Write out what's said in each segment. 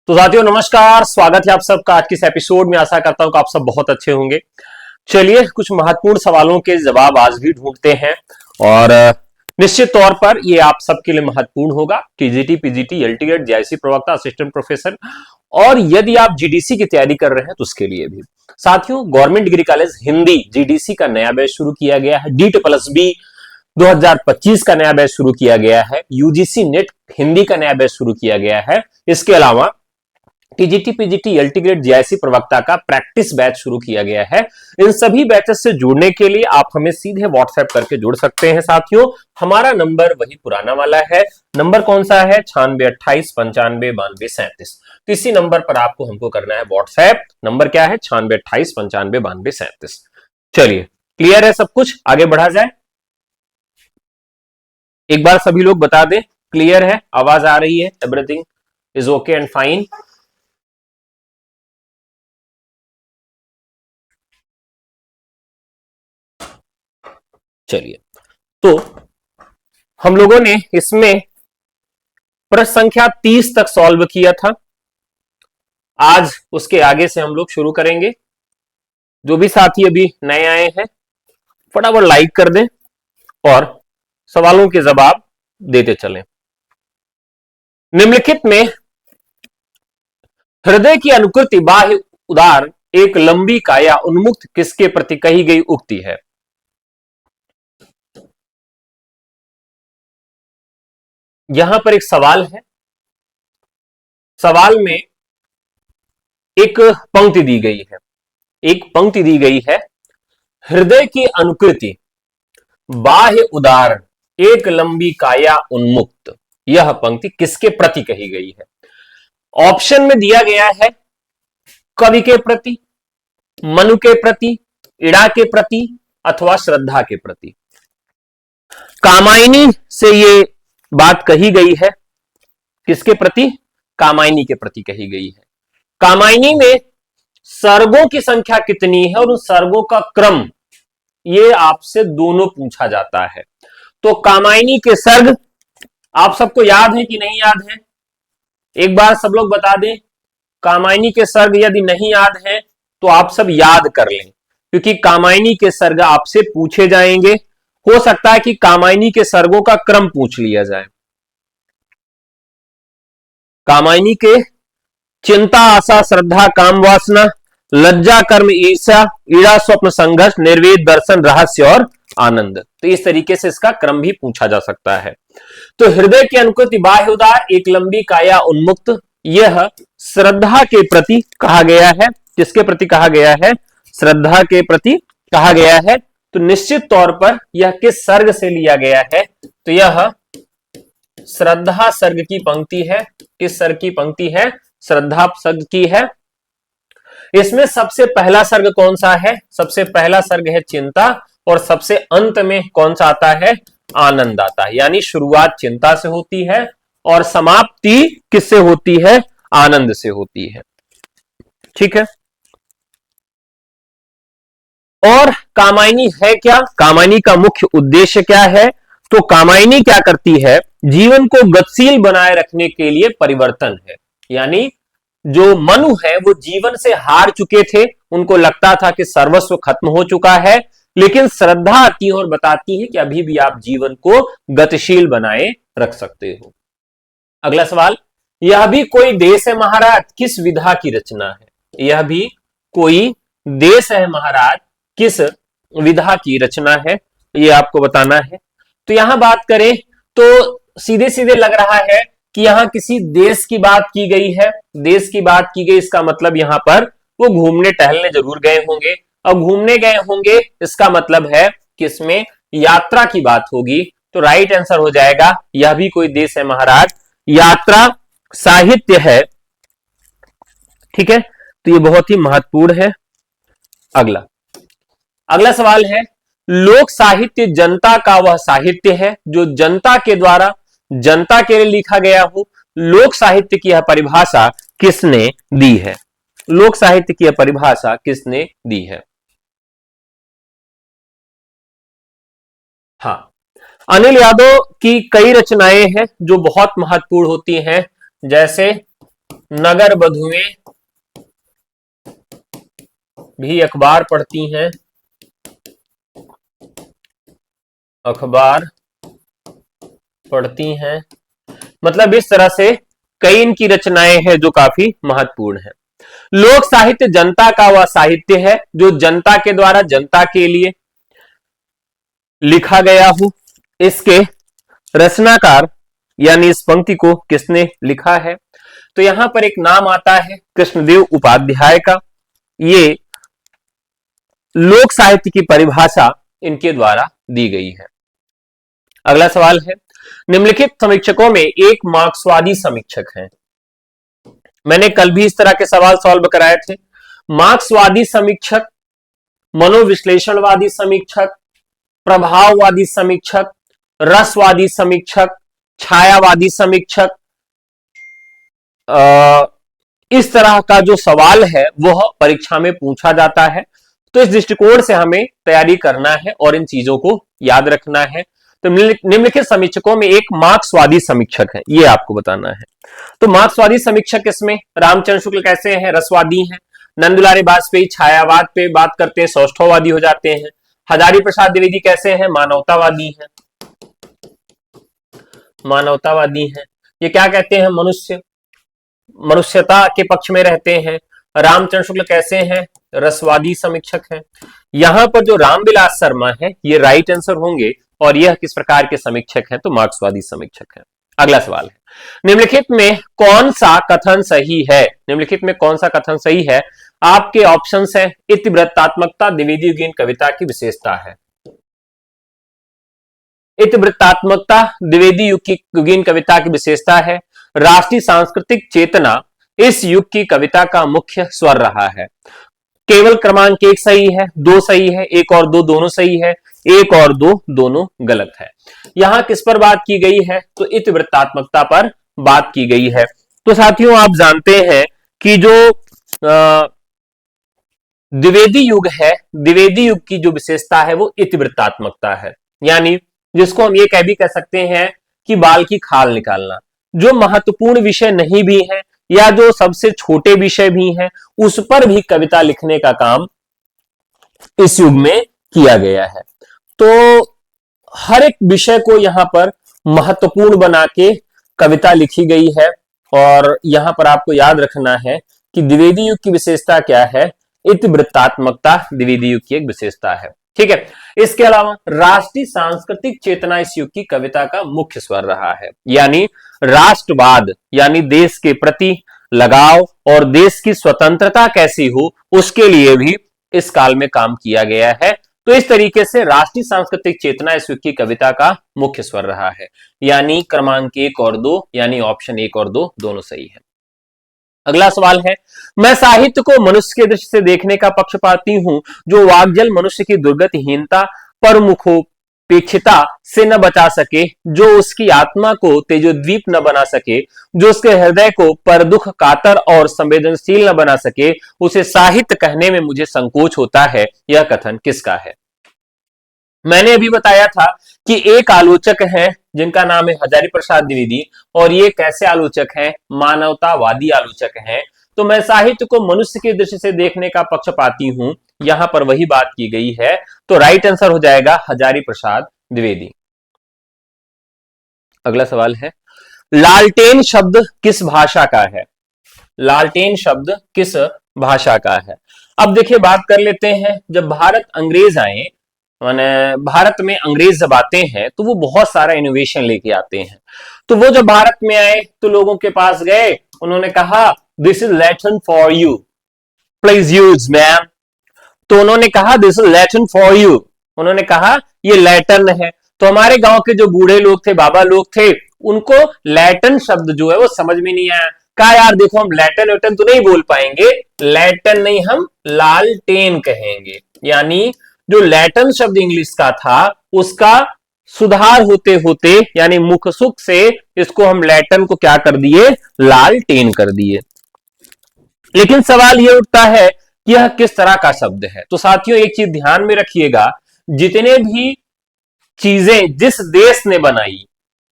तो साथियों नमस्कार, स्वागत है आप सबका आज के इस एपिसोड में। आशा करता हूं कि आप सब बहुत अच्छे होंगे। चलिए कुछ महत्वपूर्ण सवालों के जवाब आज भी ढूंढते हैं और निश्चित तौर पर ये आप सबके लिए महत्वपूर्ण होगा। टीजीटी, पीजीटी, एलटीएड, जेआईसी प्रवक्ता, असिस्टेंट प्रोफेसर और यदि आप जीडीसी की तैयारी कर रहे हैं तो उसके लिए भी। साथियों, government degree college Hindi GDC का नया बैच शुरू किया गया है। DEET+B 2025 का नया बैच शुरू किया गया है। यूजीसी नेट हिंदी का नया बैच शुरू किया गया है। इसके अलावा टीजीटी, पीजीटी, एलटीग्रेड, जेआईसी प्रवक्ता का प्रैक्टिस बैच शुरू किया गया है। इन सभी बैचेस से जुड़ने के लिए आप हमें सीधे व्हाट्सएप करके जुड़ सकते हैं। साथियों, हमारा नंबर वही पुराना वाला है। नंबर कौन सा है? 9628 95 92 37। तो इसी नंबर पर आपको हमको करना है व्हाट्सएप। नंबर क्या है? 9628 95 92 37। चलिए, क्लियर है सब कुछ? आगे बढ़ा जाए। एक बार सभी लोग बता दें, क्लियर है? आवाज आ रही है? Everything is okay and fine? चलिए, तो हम लोगों ने इसमें प्रश्न संख्या 30 तक सॉल्व किया था। आज उसके आगे से हम लोग शुरू करेंगे। जो भी साथी अभी नए आए हैं फटाफट लाइक कर दें और सवालों के जवाब देते चलें। निम्नलिखित में हृदय की अनुकृति बाह्य उदार एक लंबी काया उन्मुक्त किसके प्रति कही गई उक्ति है? यहां पर एक सवाल है। सवाल में एक पंक्ति दी गई है। एक पंक्ति दी गई है, हृदय की अनुकृति बाह्य उदार एक लंबी काया उन्मुक्त। यह पंक्ति किसके प्रति कही गई है? ऑप्शन में दिया गया है कवि के प्रति, मनु के प्रति, इड़ा के प्रति अथवा श्रद्धा के प्रति। कामायनी से ये बात कही गई है। किसके प्रति? कामायनी के प्रति कही गई है। कामायनी में सर्गों की संख्या कितनी है और उन सर्गों का क्रम, ये आपसे दोनों पूछा जाता है। तो कामायनी के सर्ग आप सबको याद है कि नहीं याद है? एक बार सब लोग बता दें। कामायनी के सर्ग यदि नहीं याद है तो आप सब याद कर लें, क्योंकि कामायनी के सर्ग आपसे पूछे जाएंगे। हो सकता है कि कामायनी के सर्गों का क्रम पूछ लिया जाए। कामायनी के चिंता, आशा, श्रद्धा, काम, वासना, लज्जा, कर्म, ईर्ष्या, ईड़ा, स्वप्न, संघर्ष, निर्वेद, दर्शन, रहस्य और आनंद। तो इस तरीके से इसका क्रम भी पूछा जा सकता है। तो हृदय की अनुकृति बाह्य उदार एक लंबी काया उन्मुक्त, यह श्रद्धा के प्रति कहा गया है। किसके प्रति कहा गया है? श्रद्धा के प्रति कहा गया है। तो निश्चित तौर पर यह किस सर्ग से लिया गया है? तो यह श्रद्धा सर्ग की पंक्ति है। किस सर्ग की पंक्ति है? श्रद्धा सर्ग की है। इसमें सबसे पहला सर्ग कौन सा है? सबसे पहला सर्ग है चिंता और सबसे अंत में कौन सा आता है? आनंद आता है। यानी शुरुआत चिंता से होती है और समाप्ति किससे होती है? आनंद से होती है। ठीक है। और कामायनी है क्या? कामायनी का मुख्य उद्देश्य क्या है? तो कामायनी क्या करती है? जीवन को गतिशील बनाए रखने के लिए परिवर्तन है। यानी जो मनु है वो जीवन से हार चुके थे, उनको लगता था कि सर्वस्व खत्म हो चुका है, लेकिन श्रद्धा आती है और बताती है कि अभी भी आप जीवन को गतिशील बनाए रख सकते हो। अगला सवाल, यह भी कोई देश है महाराज, किस विधा की रचना है? यह भी कोई देश है महाराज, किस विधा की रचना है? ये आपको बताना है। तो यहां बात करें तो सीधे सीधे लग रहा है कि यहां किसी देश की बात की गई है। देश की बात की गई, इसका मतलब यहां पर वो घूमने टहलने जरूर गए होंगे। अब घूमने गए होंगे इसका मतलब है कि इसमें यात्रा की बात होगी। तो राइट आंसर हो जाएगा, यह भी कोई देश है महाराज, यात्रा साहित्य है। ठीक है, तो ये बहुत ही महत्वपूर्ण है। अगला अगला सवाल है, लोक साहित्य जनता का वह साहित्य है जो जनता के द्वारा जनता के लिए लिखा गया हो। लोक साहित्य की यह परिभाषा किसने दी है? लोक साहित्य की यह परिभाषा किसने दी है? हाँ, अनिल यादव की कई रचनाएं हैं जो बहुत महत्वपूर्ण होती हैं। जैसे नगर बधुएं भी अखबार पढ़ती हैं, अखबार पढ़ती हैं। मतलब इस तरह से कई इनकी रचनाएं हैं जो काफी महत्वपूर्ण है। लोक साहित्य जनता का वह साहित्य है जो जनता के द्वारा जनता के लिए लिखा गया हो। इसके रचनाकार यानी इस पंक्ति को किसने लिखा है? तो यहां पर एक नाम आता है कृष्णदेव उपाध्याय का। ये लोक साहित्य की परिभाषा इनके द्वारा दी गई है। अगला सवाल है, निम्नलिखित समीक्षकों में एक मार्क्सवादी समीक्षक है। मैंने कल भी इस तरह के सवाल सॉल्व कराए थे। मार्क्सवादी समीक्षक, मनोविश्लेषणवादी समीक्षक, प्रभाववादी समीक्षक, रसवादी समीक्षक, छायावादी समीक्षक, इस तरह का जो सवाल है वह परीक्षा में पूछा जाता है। तो इस दृष्टिकोण से हमें तैयारी करना है और इन चीजों को याद रखना है। तो निम्नलिखित समीक्षकों में एक मार्क्सवादी समीक्षक है, ये आपको बताना है। तो मार्क्सवादी समीक्षक इसमें रामचंद्र शुक्ल कैसे हैं? रसवादी हैं। नंदुलारी वाजपेयी छायावाद पे बात करते हैं, सौष्ठववादी हो जाते हैं। हजारी प्रसाद द्विवेदी कैसे हैं? मानवतावादी हैं, मानवतावादी हैं। ये क्या कहते हैं? मनुष्यता के पक्ष में रहते हैं। रामचंद्र शुक्ल कैसे हैं? रसवादी समीक्षक हैं। यहां पर जो रामविलास शर्मा है ये राइट आंसर होंगे और यह किस प्रकार के समीक्षक हैं? तो मार्क्सवादी समीक्षक हैं। अगला सवाल है, निम्नलिखित में कौन सा कथन सही है? निम्नलिखित में कौन सा कथन सही है? आपके ऑप्शंस हैं, इतिवृत्तात्मकता द्विवेदी युगीन कविता की विशेषता है। इतिवृत्तात्मकता द्विवेदी युगीन कविता की विशेषता है। राष्ट्रीय सांस्कृतिक चेतना इस युग की कविता का मुख्य स्वर रहा है। केवल क्रमांक 1 सही है, 2 सही है, 1 और 2 दोनों सही है, 1 और 2 दोनों गलत है। यहां किस पर बात की गई है? तो इतिवृत्तात्मकता पर बात की गई है। तो साथियों आप जानते हैं कि जो द्विवेदी युग है, द्विवेदी युग की जो विशेषता है वो इतिवृत्तात्मकता है, यानी जिसको हम ये कह भी कह सकते हैं कि बाल की खाल निकालना। जो महत्वपूर्ण विषय नहीं भी है या जो सबसे छोटे विषय भी हैं उस पर भी कविता लिखने का काम इस युग में किया गया है। तो हर एक विषय को यहां पर महत्वपूर्ण बना के कविता लिखी गई है और यहां पर आपको याद रखना है कि द्विवेदी युग की विशेषता क्या है? इतिवृत्तात्मकता द्विवेदी युग की एक विशेषता है। ठीक है, इसके अलावा राष्ट्रीय सांस्कृतिक चेतना इस युग की कविता का मुख्य स्वर रहा है, यानी राष्ट्रवाद यानी देश के प्रति लगाव और देश की स्वतंत्रता कैसी हो उसके लिए भी इस काल में काम किया गया है। तो इस तरीके से राष्ट्रीय सांस्कृतिक चेतना इस युग की कविता का मुख्य स्वर रहा है, यानी क्रमांक 1 और 2 यानी ऑप्शन 1 और 2 दोनों सही है। अगला सवाल है, मैं साहित्य को मनुष्य के दृष्टि से देखने का पक्षपाती हूं जो वाग्जल मनुष्य की दुर्गतिहीनता परमुखोपेक्षिता से न बचा सके, जो उसकी आत्मा को तेजोद्दीप न बना सके, जो उसके हृदय को पर दुख कातर और संवेदनशील न बना सके, उसे साहित्य कहने में मुझे संकोच होता है। यह कथन किसका है? मैंने अभी बताया था कि एक आलोचक हैं जिनका नाम है हजारी प्रसाद द्विवेदी और ये कैसे आलोचक हैं? मानवतावादी आलोचक हैं। तो मैं साहित्य को मनुष्य की दृष्टि से देखने का पक्षपाती हूं, यहां पर वही बात की गई है। तो राइट आंसर हो जाएगा हजारी प्रसाद द्विवेदी। अगला सवाल है, लालटेन शब्द किस भाषा का है? लालटेन शब्द किस भाषा का है? अब देखिए बात कर लेते हैं, जब भारत अंग्रेज आए, माने भारत में अंग्रेज जब आते हैं तो वो बहुत सारा इनोवेशन लेके आते हैं। तो वो जब भारत में आए तो लोगों के पास गए, उन्होंने कहा this is Latin for you, please use man. तो उन्होंने कहा this is Latin for you, उन्होंने कहा ये लैटिन है। तो हमारे गांव के जो बूढ़े लोग थे, बाबा लोग थे, उनको लैटिन शब्द जो है वो समझ में नहीं आया। कहा यार देखो हम लैटिन वेटन तो नहीं बोल पाएंगे, लैटिन नहीं हम लालटेन कहेंगे। यानी जो लैटिन शब्द इंग्लिश का था उसका सुधार होते होते यानी मुख सुख से इसको हम लैटिन को क्या कर दिए? लालटेन कर दिए। लेकिन सवाल यह उठता है कि यह किस तरह का शब्द है? तो साथियों एक चीज ध्यान में रखिएगा, जितने भी चीजें जिस देश ने बनाई,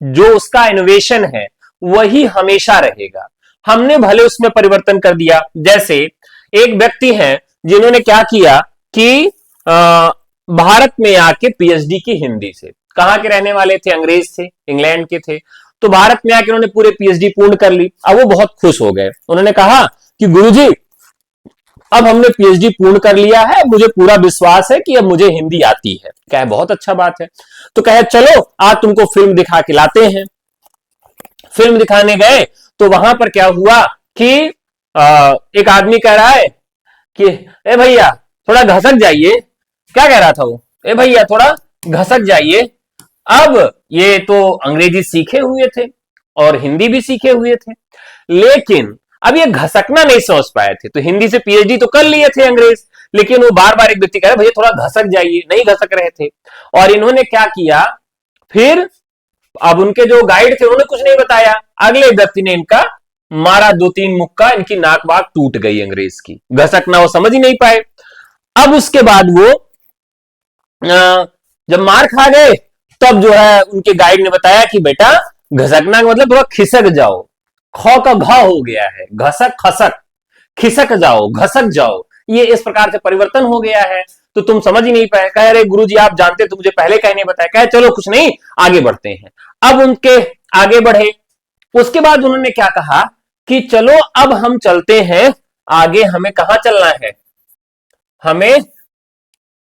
जो उसका इनोवेशन है वही हमेशा रहेगा। हमने भले उसमें परिवर्तन कर दिया। जैसे एक व्यक्ति हैं जिन्होंने क्या किया कि भारत में आके पीएचडी की हिंदी से, कहां के रहने वाले थे, अंग्रेज थे, इंग्लैंड के थे, तो भारत में आके उन्होंने पूरे पीएचडी पूर्ण कर ली। अब वो बहुत खुश हो गए, उन्होंने कहा कि गुरुजी अब हमने पीएचडी पूर्ण कर लिया है, मुझे पूरा विश्वास है कि अब मुझे हिंदी आती है। कहे बहुत अच्छा बात है। तो कहे चलो आज तुमको फिल्म दिखा के लाते हैं। फिल्म दिखाने गए तो वहां पर क्या हुआ कि एक आदमी कह रहा है कि ए भैया थोड़ा घसक जाइए। क्या कह रहा था वो, ए भैया थोड़ा घसक जाइए। अब ये तो अंग्रेजी सीखे हुए थे और हिंदी भी सीखे हुए थे, लेकिन अब ये घसकना नहीं समझ पाए थे। तो हिंदी से पीएचडी तो कर लिए थे अंग्रेज, लेकिन वो बार बार एक व्यक्ति कह रहा भैया थोड़ा घसक जाइए, नहीं घसक रहे थे। और इन्होंने क्या किया, फिर अब उनके जो गाइड थे उन्होंने कुछ नहीं बताया, अगले व्यक्ति ने इनका मारा 2-3 मुक्का, इनकी नाक वाक टूट गई अंग्रेज की, घसकना वो समझ ही नहीं पाए। अब उसके बाद वो जब मार खा गए तब जो है उनके गाइड ने बताया कि बेटा घसकना का मतलब थोड़ा खिसक जाओ, खौ का घा हो गया है, घसक खसक, खिसक जाओ, घसक जाओ, ये इस प्रकार से परिवर्तन हो गया है, तो तुम समझ ही नहीं पाए। कह रहे गुरुजी आप जानते तो मुझे पहले कहीं नहीं बताया। कहे चलो कुछ नहीं, आगे बढ़ते हैं। अब उनके आगे बढ़े, उसके बाद उन्होंने क्या कहा कि चलो अब हम चलते हैं आगे, हमें कहां चलना है, हमें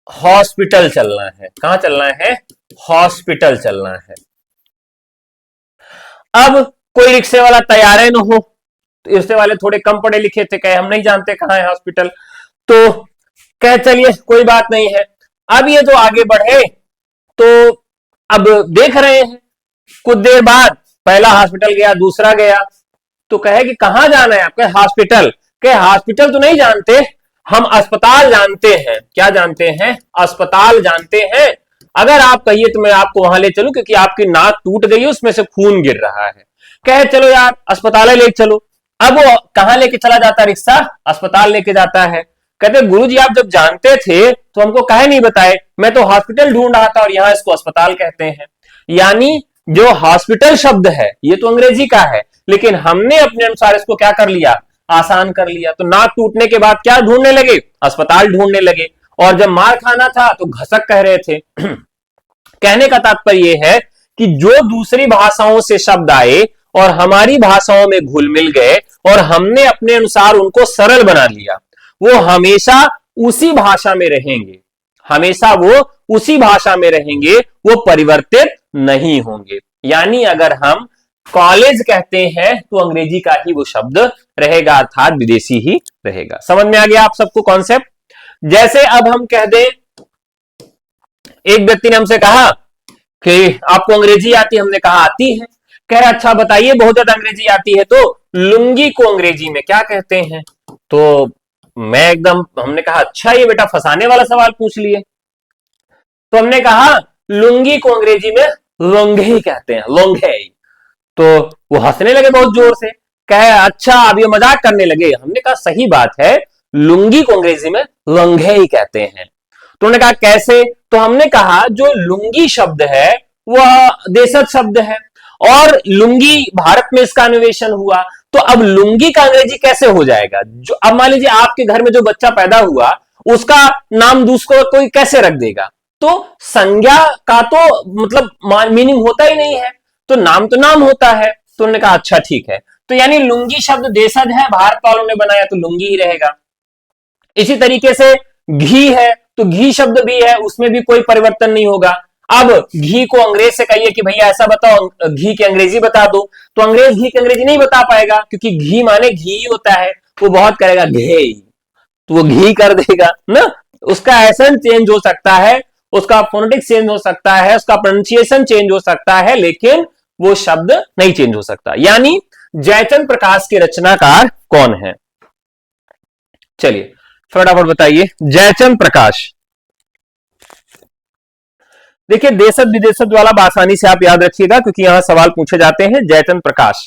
हॉस्पिटल चलना है। कहां चलना है, हॉस्पिटल चलना है। अब कोई रिक्शे वाला तैयार न हो, तो रिक्शे वाले थोड़े कम पढ़े लिखे थे, कहे हम नहीं जानते कहां है हॉस्पिटल, तो कहे चलिए कोई बात नहीं है। अब ये जो आगे बढ़े तो अब देख रहे हैं, कुछ देर बाद पहला हॉस्पिटल गया, दूसरा गया, तो कहे कि कहां जाना है आपके, हॉस्पिटल। कहे हॉस्पिटल तो नहीं जानते, हम अस्पताल जानते हैं। क्या जानते हैं, अस्पताल जानते हैं। अगर आप कहिए तो मैं आपको वहां ले चलूं, क्योंकि आपकी नाक टूट गई है, उसमें से खून गिर रहा है। कहे चलो यार अस्पताल ले चलो। अब वो कहां लेके चला जाता रिक्शा, अस्पताल लेके जाता है। कहते गुरुजी आप जब जानते थे तो हमको काहे नहीं बताए, मैं तो हॉस्पिटल ढूंढ रहा था और यहां इसको अस्पताल कहते हैं। यानी जो हॉस्पिटल शब्द है ये तो अंग्रेजी का है, लेकिन हमने अपने अनुसार इसको क्या कर लिया, आसान कर लिया। तो नाक टूटने के बाद क्या ढूंढने लगे, अस्पताल ढूंढने लगे। और जब मार खाना था तो घसक कह रहे थे। कहने का तात्पर्य यह है कि जो दूसरी भाषाओं से शब्द आए और हमारी भाषाओं में घुल मिल गए और हमने अपने अनुसार उनको सरल बना लिया, वो हमेशा उसी भाषा में रहेंगे, हमेशा वो उसी भाषा में रहेंगे, वो परिवर्तित नहीं होंगे। यानी अगर हम कॉलेज कहते हैं तो अंग्रेजी का ही वो शब्द रहेगा, अर्थात विदेशी ही रहेगा। समझ में आ गया आप सबको कॉन्सेप्ट। जैसे अब हम कह दें, एक व्यक्ति ने हमसे कहा कि आपको अंग्रेजी आती है, हमने कहा आती है। कह रहे अच्छा बताइए बहुत ज्यादा अंग्रेजी आती है तो लुंगी को अंग्रेजी में क्या कहते हैं। तो मैं एकदम, हमने कहा अच्छा ये बेटा फंसाने वाला सवाल पूछ लिए। तो हमने कहा लुंगी को अंग्रेजी में लोंघे कहते हैं, लोंघे। तो वो हंसने लगे बहुत जोर से, कहे अच्छा अब ये मजाक करने लगे। हमने कहा सही बात है, लुंगी को अंग्रेजी में लोंघे ही कहते हैं। तो उन्होंने कहा कैसे, तो हमने कहा जो लुंगी शब्द है वह देशज शब्द है और लुंगी भारत में इसका अन्वेषण हुआ, तो अब लुंगी का अंग्रेजी कैसे हो जाएगा। जो अब मान लीजिए आपके घर में जो बच्चा पैदा हुआ उसका नाम दूसरा कोई कैसे रख देगा, तो संज्ञा का तो मतलब मीनिंग होता ही नहीं है, तो नाम होता है। तो उन्होंने कहा अच्छा ठीक है, तो यानी लुंगी शब्द देशज है, भारत वालों ने बनाया तो लुंगी ही रहेगा। इसी तरीके से घी है तो घी शब्द भी है, उसमें भी कोई परिवर्तन नहीं होगा। अब घी को अंग्रेज से कहिए कि भैया ऐसा बताओ, घी की अंग्रेजी बता दो, तो अंग्रेज घी की अंग्रेजी नहीं बता पाएगा, क्योंकि घी माने घी होता है, वो बहुत करेगा घे, तो वो घी कर देगा ना। उसका एसेंट चेंज हो सकता है, उसका फोनेटिक्स चेंज हो सकता है, उसका प्रोनाउंसिएशन चेंज हो सकता है, लेकिन वो शब्द नहीं चेंज हो सकता। यानी जयचंद प्रकाश के रचनाकार कौन है, चलिए फटाफट बताइए। जयचंद प्रकाश, देखिए देशज विदेशज वाला आसानी से आप याद रखिएगा, क्योंकि यहां सवाल पूछे जाते हैं। जयचंद प्रकाश,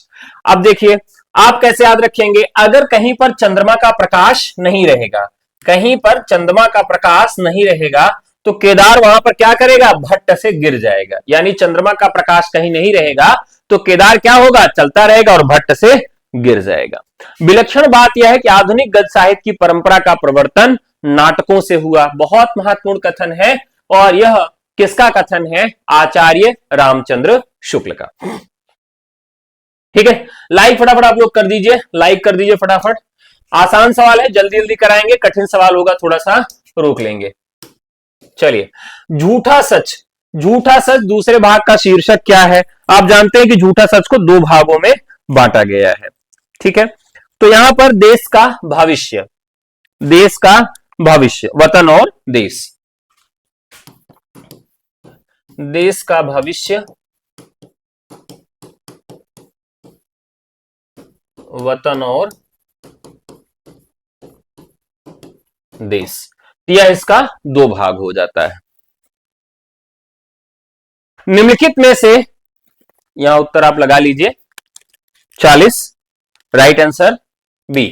अब देखिए आप कैसे याद रखेंगे, अगर कहीं पर चंद्रमा का प्रकाश नहीं रहेगा, कहीं पर चंद्रमा का प्रकाश नहीं रहेगा, तो केदार वहां पर क्या करेगा, भट्ट से गिर जाएगा। यानी चंद्रमा का प्रकाश कहीं नहीं रहेगा तो केदार क्या होगा, चलता रहेगा और भट्ट से गिर जाएगा। विलक्षण बात यह है कि आधुनिक गद्य साहित्य की परंपरा का प्रवर्तन नाटकों से हुआ। बहुत महत्वपूर्ण कथन है और यह किसका कथन है? आचार्य रामचंद्र शुक्ल का। ठीक है, लाइक फटाफट आप लोग कर दीजिए, लाइक कर दीजिए फटाफट। आसान सवाल है, जल्दी जल्दी कराएंगे, कठिन सवाल होगा थोड़ा सा रोक लेंगे। चलिए, झूठा सच। झूठा सच दूसरे भाग का शीर्षक क्या है? आप जानते हैं कि झूठा सच को दो भागों में बांटा गया है। ठीक है, तो यहां पर देश का भविष्य, देश का भविष्य, वतन और देश, देश का भविष्य, वतन और देश, यह इसका दो भाग हो जाता है। निम्नलिखित में से, यहां उत्तर आप लगा लीजिए 40, राइट आंसर बी।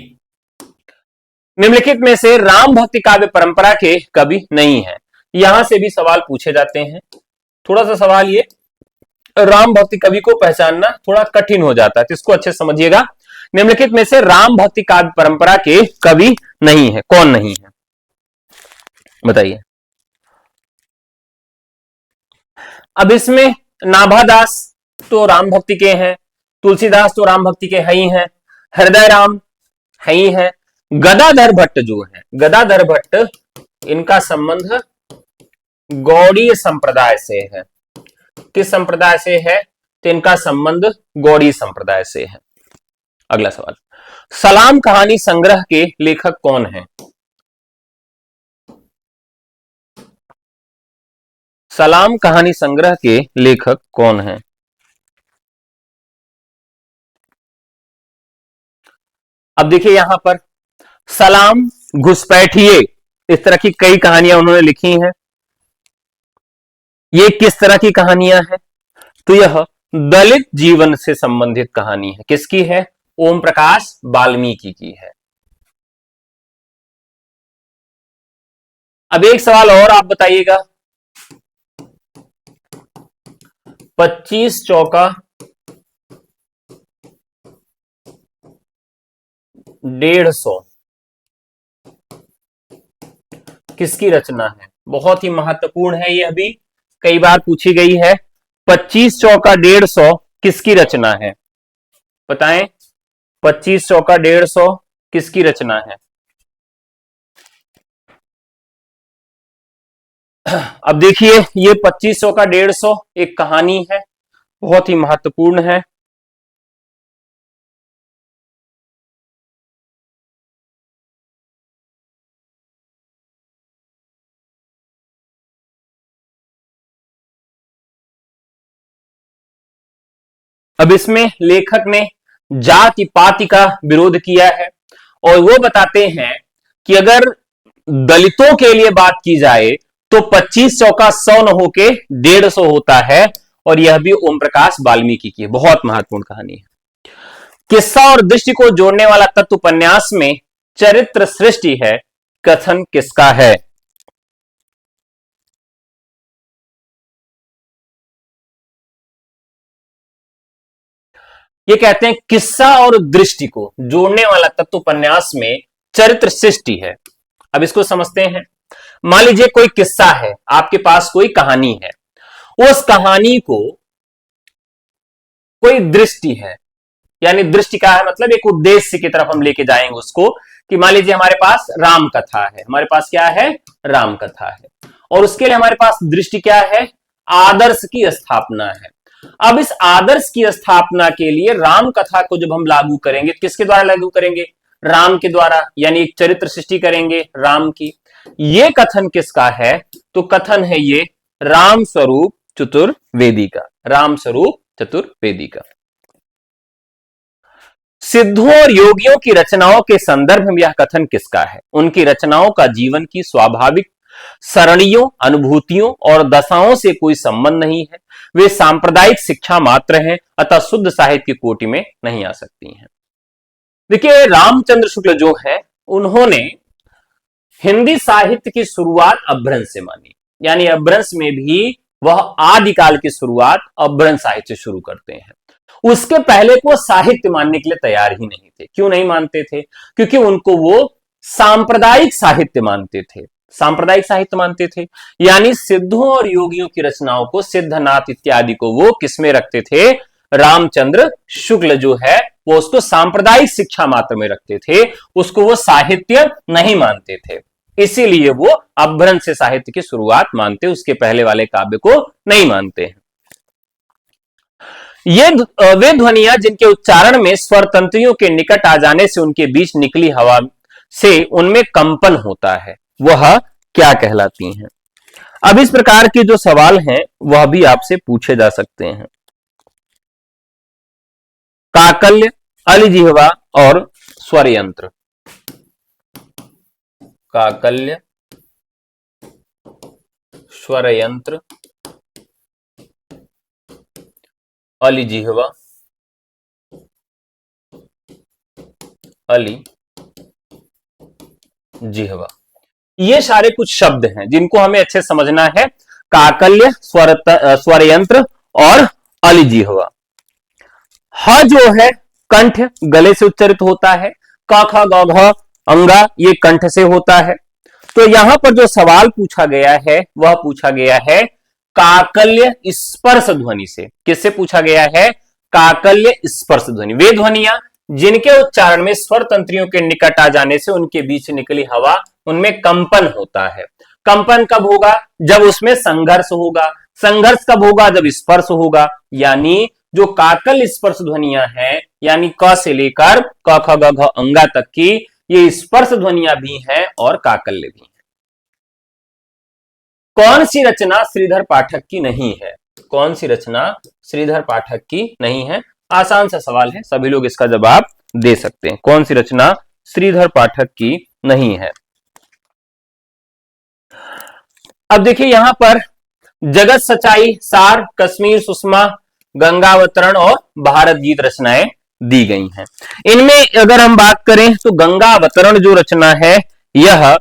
निम्नलिखित में से राम भक्ति काव्य परंपरा के कवि नहीं है। यहां से भी सवाल पूछे जाते हैं। थोड़ा सा सवाल ये, राम भक्ति कवि को पहचानना थोड़ा कठिन हो जाता है, तो इसको अच्छे समझिएगा। निम्नलिखित में से राम भक्ति काव्य परंपरा के कवि नहीं है, कौन नहीं है बताइए। अब इसमें नाभादास तो राम भक्ति के हैं, तुलसीदास तो राम भक्ति के है ही हैं, हृदय राम है ही है, गदाधर भट्ट जो है, गदाधर भट्ट, इनका संबंध गौड़ीय संप्रदाय से है। किस संप्रदाय से है? तो इनका संबंध गौड़ीय संप्रदाय से है। अगला सवाल, सलाम कहानी संग्रह के लेखक कौन है? सलाम कहानी संग्रह के लेखक कौन है? अब देखिए यहां पर सलाम, घुसपैठिए, इस तरह की कई कहानियां उन्होंने लिखी हैं। ये किस तरह की कहानियां हैं? तो यह दलित जीवन से संबंधित कहानी है। किसकी है? ओम प्रकाश वाल्मीकि की है। अब एक सवाल और आप बताइएगा, 25 चौका 150 किसकी रचना है? बहुत ही महत्वपूर्ण है, यह भी कई बार पूछी गई है। 25 चौका 150 किसकी रचना है? बताएं, 25 चौका 150 किसकी रचना है? अब देखिए, ये 2500 का 150 एक कहानी है, बहुत ही महत्वपूर्ण है। अब इसमें लेखक ने जाति पाति का विरोध किया है और वो बताते हैं कि अगर दलितों के लिए बात की जाए तो 25 चौका 100 न होके 150 होता है, और यह भी ओम प्रकाश वाल्मीकि की बहुत महत्वपूर्ण कहानी है। किस्सा और दृष्टि को जोड़ने वाला तत्व उपन्यास में चरित्र सृष्टि है, कथन किसका है? ये कहते हैं किस्सा और दृष्टि को जोड़ने वाला तत्व उपन्यास में चरित्र सृष्टि है। अब इसको समझते हैं। मान लीजिए कोई किस्सा है, आपके पास कोई कहानी है, उस कहानी को कोई दृष्टि है, यानी दृष्टि का है मतलब एक उद्देश्य की तरफ हम लेके जाएंगे उसको, कि मान लीजिए हमारे पास राम कथा है, हमारे पास क्या है? राम कथा है, और उसके लिए हमारे पास दृष्टि क्या है? आदर्श की स्थापना है। अब इस आदर्श की स्थापना के लिए राम कथा को जब हम लागू करेंगे, किसके द्वारा लागू करेंगे? राम के द्वारा, यानी एक चरित्र सृष्टि करेंगे राम की। ये कथन किसका है? तो कथन है ये राम स्वरूप चतुर्वेदी का, राम स्वरूप चतुर्वेदी का। सिद्धों और योगियों की रचनाओं के संदर्भ में यह कथन किसका है? उनकी रचनाओं का जीवन की स्वाभाविक सरणियों, अनुभूतियों और दशाओं से कोई संबंध नहीं है, वे सांप्रदायिक शिक्षा मात्र हैं, अतः शुद्ध साहित्य की कोटि में नहीं आ सकती हैं। देखिए, रामचंद्र शुक्ल जो है, उन्होंने हिंदी साहित्य की शुरुआत अपभ्रंश से मानी, यानी अपभ्रंश में भी वह आदिकाल की शुरुआत अपभ्रंश साहित्य से शुरू करते हैं। उसके पहले को साहित्य मानने के लिए तैयार ही नहीं थे। क्यों नहीं मानते थे? क्योंकि उनको वो सांप्रदायिक साहित्य मानते थे। सांप्रदायिक साहित्य मानते थे, यानी सिद्धों और योगियों की रचनाओं को, सिद्धनाथ इत्यादि को वो किसमें रखते थे? रामचंद्र शुक्ल जो है वो उसको सांप्रदायिक शिक्षा मात्र में रखते थे, उसको वो साहित्य नहीं मानते थे। इसीलिए वो अपभ्रंश से साहित्य की शुरुआत मानते, उसके पहले वाले काव्य को नहीं मानते हैं। ये वे ध्वनियां जिनके उच्चारण में स्वर तंत्रियों के निकट आ जाने से उनके बीच निकली हवा से उनमें कंपन होता है, वह क्या कहलाती हैं? अब इस प्रकार के जो सवाल हैं वह भी आपसे पूछे जा सकते हैं। काकल्य, अलिजिह्वा और स्वर यंत्र। काकल्य, स्वर यंत्र, अलिजिह्वा, अलिजिह्वा, ये सारे कुछ शब्द हैं जिनको हमें अच्छे समझना है। काकल्य, स्वर यंत्र और अलिजिह्वा। ह जो है कंठ गले से उच्चरित होता है, क ख ग घ अंगा ये कंठ से होता है। तो यहां पर जो सवाल पूछा गया है वह पूछा गया है काकल्य स्पर्श ध्वनि से। किससे पूछा गया है? काकल्य स्पर्श ध्वनि। वे ध्वनियां जिनके उच्चारण में स्वर तंत्रियों के निकट आ जाने से उनके बीच निकली हवा उनमें कंपन होता है। कंपन कब होगा? जब उसमें संघर्ष होगा। संघर्ष कब होगा? जब स्पर्श होगा। यानी जो काकल स्पर्श ध्वनियां हैं, यानी क से लेकर क ख ग घ अंगा तक की, ये स्पर्श ध्वनियां भी हैं और काकल्य भी हैं। कौन सी रचना श्रीधर पाठक की नहीं है? कौन सी रचना श्रीधर पाठक की नहीं है? आसान सा सवाल है, सभी लोग इसका जवाब दे सकते हैं। कौन सी रचना श्रीधर पाठक की नहीं है? अब देखिए यहां पर जगत सच्चाई, सार, कश्मीर सुषमा, गंगावतरण और भारत गीत रचनाएं दी गई हैं। इनमें अगर हम बात करें तो गंगावतरण जो रचना है यह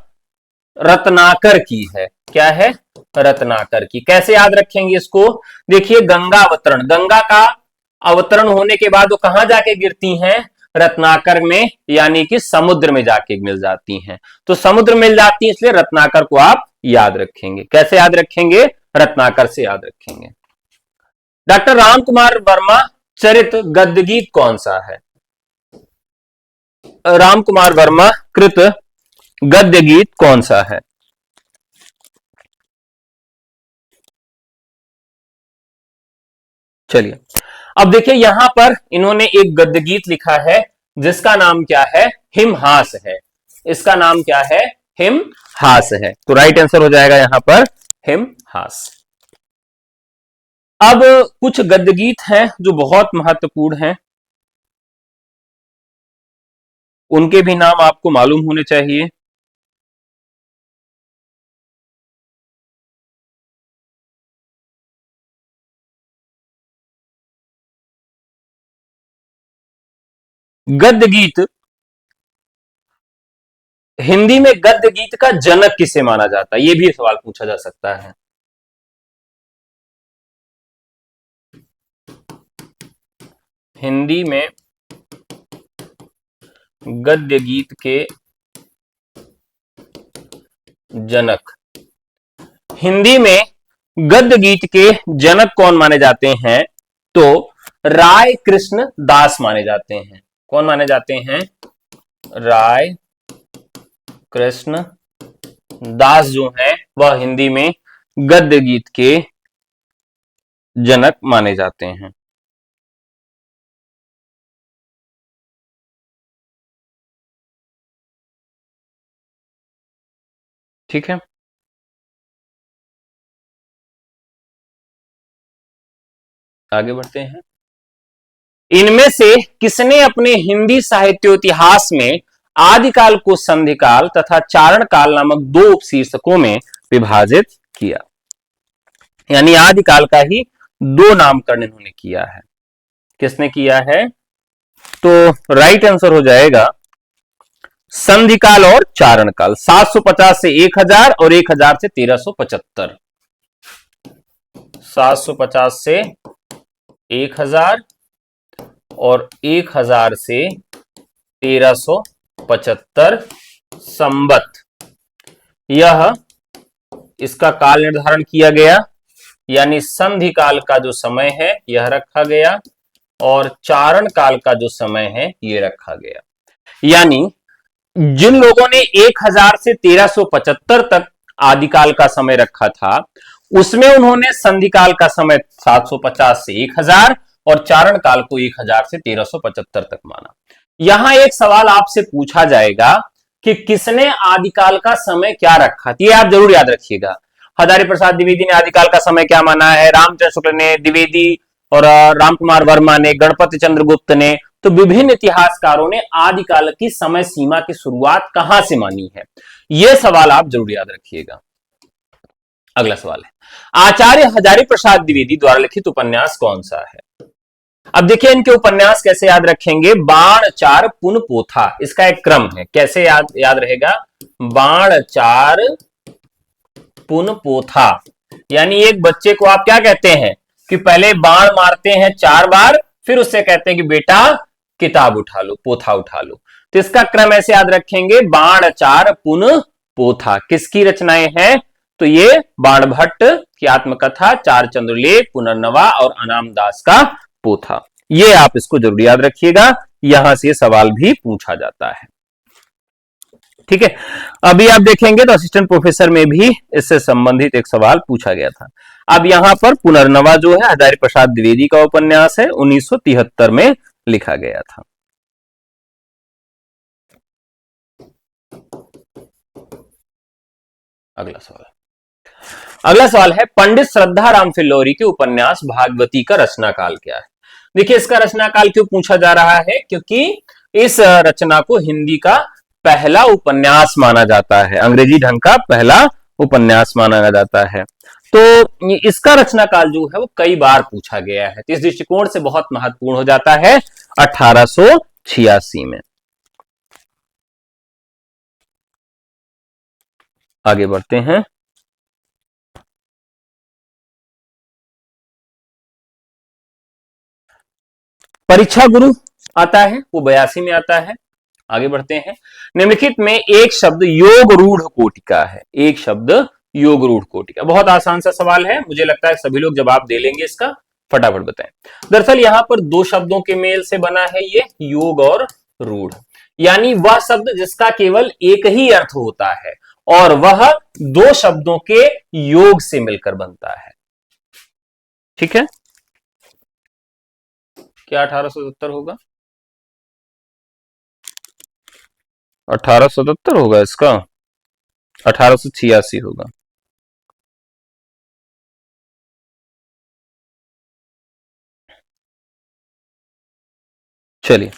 रत्नाकर की है। क्या है? रत्नाकर की। कैसे याद रखेंगे इसको? देखिए गंगावतरण, गंगा का अवतरण होने के बाद वो कहां जाके गिरती हैं? रत्नाकर में, यानी कि समुद्र में जाके मिल जाती हैं। तो समुद्र मिल जाती है, इसलिए रत्नाकर को आप याद रखेंगे। कैसे याद रखेंगे? रत्नाकर से याद रखेंगे। डॉक्टर राम कुमार वर्मा चरित गद्य गीत कौन सा है? राम कुमार वर्मा कृत गद्य गीत कौन सा है? चलिए अब देखिए यहां पर इन्होंने एक गद्य गीत लिखा है जिसका नाम क्या है? हिमहास है। इसका नाम क्या है? हिमहास है। तो राइट आंसर हो जाएगा यहां पर हिमहास। अब कुछ गद्य गीत हैं जो बहुत महत्वपूर्ण हैं, उनके भी नाम आपको मालूम होने चाहिए। गद्य गीत, हिंदी में गद्य गीत का जनक किसे माना जाता है? यह भी सवाल पूछा जा सकता है। हिंदी में गद्य गीत के जनक, हिंदी में गद्य गीत के जनक कौन माने जाते हैं? तो राय कृष्ण दास माने जाते हैं। कौन माने जाते हैं? राय कृष्ण दास जो है वह हिंदी में गद्य गीत के जनक माने जाते हैं। ठीक है, आगे बढ़ते हैं। इनमें से किसने अपने हिंदी साहित्योतिहास में आदिकाल को संधिकाल तथा चारण काल नामक दो उपशीर्षकों में विभाजित किया? यानी आदिकाल का ही दो नामकरण इन्होंने किया है। किसने किया है? तो राइट आंसर हो जाएगा संधिकाल और चारण काल। 750 से 1000 और 1000 से 1375। 750 से 1000 और 1000 से 1375 संवत, यह इसका काल निर्धारण किया गया। यानी संधि काल का जो समय है यह रखा गया और चारण काल का जो समय है ये रखा गया। यानी जिन लोगों ने 1000 से 1375 तक आदिकाल का समय रखा था, उसमें उन्होंने संधि काल का समय 750 से 1000 और चारण काल को 1000 से 1375 तक माना। यहां एक सवाल आपसे पूछा जाएगा कि किसने आदिकाल का समय क्या रखा, ये आप जरूर याद रखिएगा। हजारी प्रसाद द्विवेदी ने आदिकाल का समय क्या माना है, रामचंद्र शुक्ल ने, द्विवेदी और रामकुमार वर्मा ने, गणपति चंद्र गुप्त ने, तो विभिन्न इतिहासकारों ने आदिकाल की समय सीमा की शुरुआत कहां से मानी है, यह सवाल आप जरूर याद रखिएगा। अगला सवाल है, आचार्य हजारी प्रसाद द्विवेदी द्वारा लिखित उपन्यास कौन सा है? अब देखिए इनके उपन्यास कैसे याद रखेंगे, बाण चार पुन पोथा, इसका एक क्रम है, कैसे याद रहेगा, बाण चार पुन पोथा। यानी एक बच्चे को आप क्या कहते हैं कि पहले बाण मारते हैं 4 बार, फिर उससे कहते हैं कि बेटा किताब उठा लो, पोथा उठा लो। तो इसका क्रम ऐसे याद रखेंगे, बाण चार पुन पोथा। किसकी रचनाएं हैं, तो ये बाणभट्ट की आत्मकथा, चार चंद्रलेख, पुनर्नवा और अनाम दास का पोथा। ये आप इसको जरूर याद रखिएगा, यहां से सवाल भी पूछा जाता है। ठीक है, अभी आप देखेंगे तो असिस्टेंट प्रोफेसर में भी इससे संबंधित एक सवाल पूछा गया था। अब यहां पर पुनर्नवा जो है हजारी प्रसाद द्विवेदी का उपन्यास है, 1973 में लिखा गया था। अगला सवाल है, पंडित श्रद्धा राम फिल्लौरी के उपन्यास भागवती का रचना काल क्या है? देखिए इसका रचना काल क्यों पूछा जा रहा है, क्योंकि इस रचना को हिंदी का पहला उपन्यास माना जाता है, अंग्रेजी ढंग का पहला उपन्यास माना जाता है। तो इसका रचना काल जो है वो कई बार पूछा गया है, तो इस दृष्टिकोण से बहुत महत्वपूर्ण हो जाता है 1886 में। आगे बढ़ते हैं, परीक्षा गुरु आता है वो 82 में आता है। आगे बढ़ते हैं, निम्नलिखित में एक शब्द योग रूढ़ कोटिका है, एक शब्द योग रूढ़ कोटिका। बहुत आसान सा सवाल है, मुझे लगता है सभी लोग जवाब दे लेंगे इसका, फटाफट बताएं। दरअसल यहां पर दो शब्दों के मेल से बना है ये योग और रूढ़, यानी वह शब्द जिसका केवल एक ही अर्थ होता है और वह दो शब्दों के योग से मिलकर बनता है। ठीक है, क्या 1870 होगा? 1877 होगा इसका, 1886 होगा। चलिए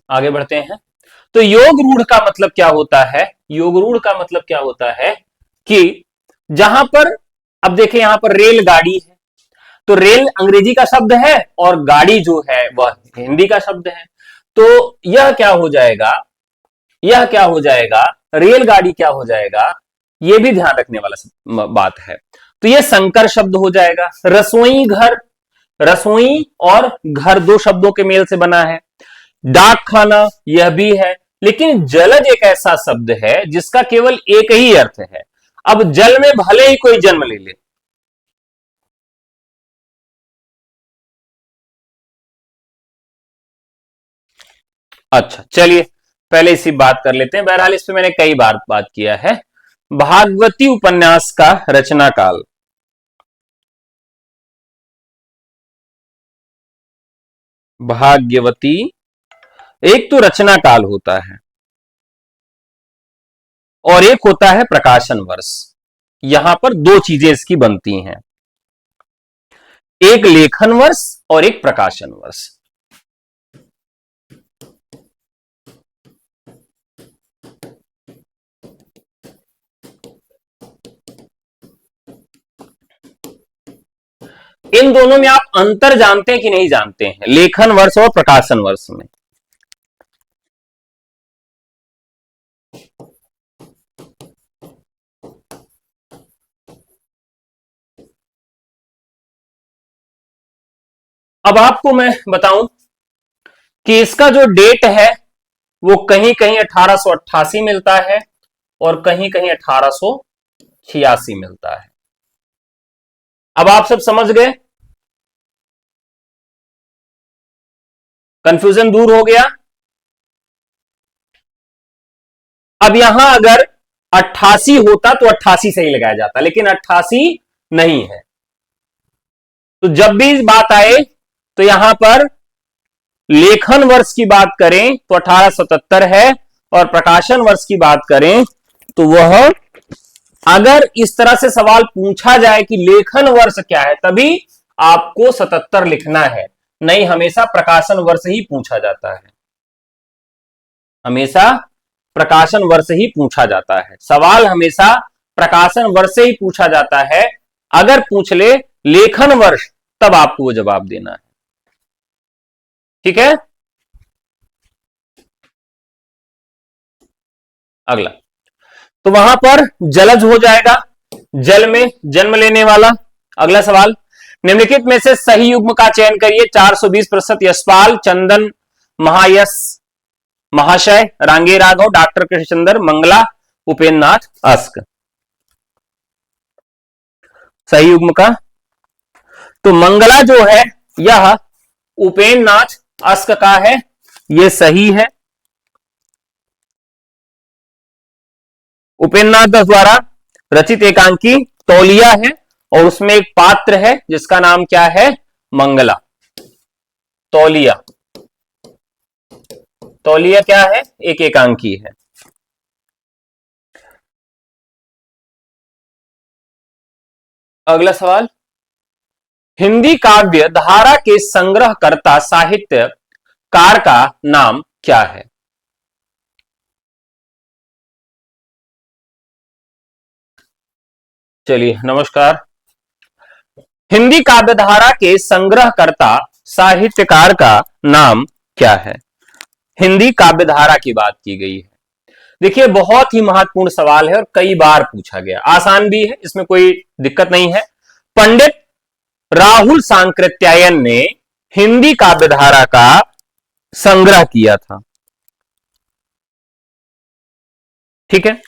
आगे बढ़ते हैं। तो योग रूढ़ का मतलब क्या होता है, योग रूढ़ का मतलब क्या होता है कि जहां पर, अब देखिए यहां पर रेलगाड़ी है, तो रेल अंग्रेजी का शब्द है और गाड़ी जो है वह हिंदी का शब्द है, तो यह क्या हो जाएगा, यह क्या हो जाएगा, रेलगाड़ी क्या हो जाएगा, यह भी ध्यान रखने वाला बात है। तो यह संकर शब्द हो जाएगा। रसोई घर, रसोई और घर दो शब्दों के मेल से बना है। डाक खाना यह भी है, लेकिन जलज एक ऐसा शब्द है जिसका केवल एक ही अर्थ है। अब जल में भले ही कोई जन्म ले ले, अच्छा चलिए पहले इसी बात कर लेते हैं। बहरहाल इस पे मैंने कई बार बात किया है। भागवती उपन्यास का रचना काल, भाग्यवती, एक तो रचना काल होता है और एक होता है प्रकाशन वर्ष। यहां पर दो चीजें इसकी बनती हैं, एक लेखन वर्ष और एक प्रकाशन वर्ष। इन दोनों में आप अंतर जानते हैं कि नहीं जानते हैं, लेखन वर्ष और प्रकाशन वर्ष में? अब आपको मैं बताऊं, कि इसका जो डेट है वो कहीं कहीं 1888 मिलता है और कहीं कहीं 1886 मिलता है। अब आप सब समझ गए, कंफ्यूजन दूर हो गया। अब यहां अगर 88 होता तो 88 सही लगाया जाता, लेकिन 88 नहीं है। तो जब भी बात आए तो यहां पर लेखन वर्ष की बात करें तो 1877 है, और प्रकाशन वर्ष की बात करें तो वह, अगर इस तरह से सवाल पूछा जाए कि लेखन वर्ष क्या है, तभी आपको 77 लिखना है, नहीं हमेशा प्रकाशन वर्ष ही पूछा जाता है, हमेशा प्रकाशन वर्ष ही पूछा जाता है। सवाल हमेशा प्रकाशन वर्ष से ही पूछा जाता है। अगर पूछ ले लेखन वर्ष, तब आपको वो जवाब देना है। ठीक है, अगला, तो वहां पर जलज हो जाएगा, जल में जन्म लेने वाला। अगला सवाल, निम्नलिखित में से सही युग्म का चयन करिए। 420% यशपाल, चंदन महायश महाशय, रांगे राघव, डॉक्टर कृष्णचंद्र, मंगला, उपेन्द्र नाथ अस्क। सही युग्म का तो मंगला जो है यह उपेन्द्र नाथ अस्क का है, यह सही है। उपेन्द्र नाथ द्वारा रचित एकांकी तौलिया है, और उसमें एक पात्र है जिसका नाम क्या है, मंगला। तौलिया, तौलिया क्या है, एक एकांकी है। अगला सवाल, हिंदी काव्य धारा के संग्रहकर्ता साहित्यकार का नाम क्या है। चलिए नमस्कार, हिंदी काव्य धारा के संग्रहकर्ता साहित्यकार का नाम क्या है। हिंदी काव्य धारा की बात की गई है। देखिए बहुत ही महत्वपूर्ण सवाल है और कई बार पूछा गया, आसान भी है, इसमें कोई दिक्कत नहीं है। पंडित राहुल सांकृत्यायन ने हिंदी काव्य धारा का संग्रह किया था। ठीक है,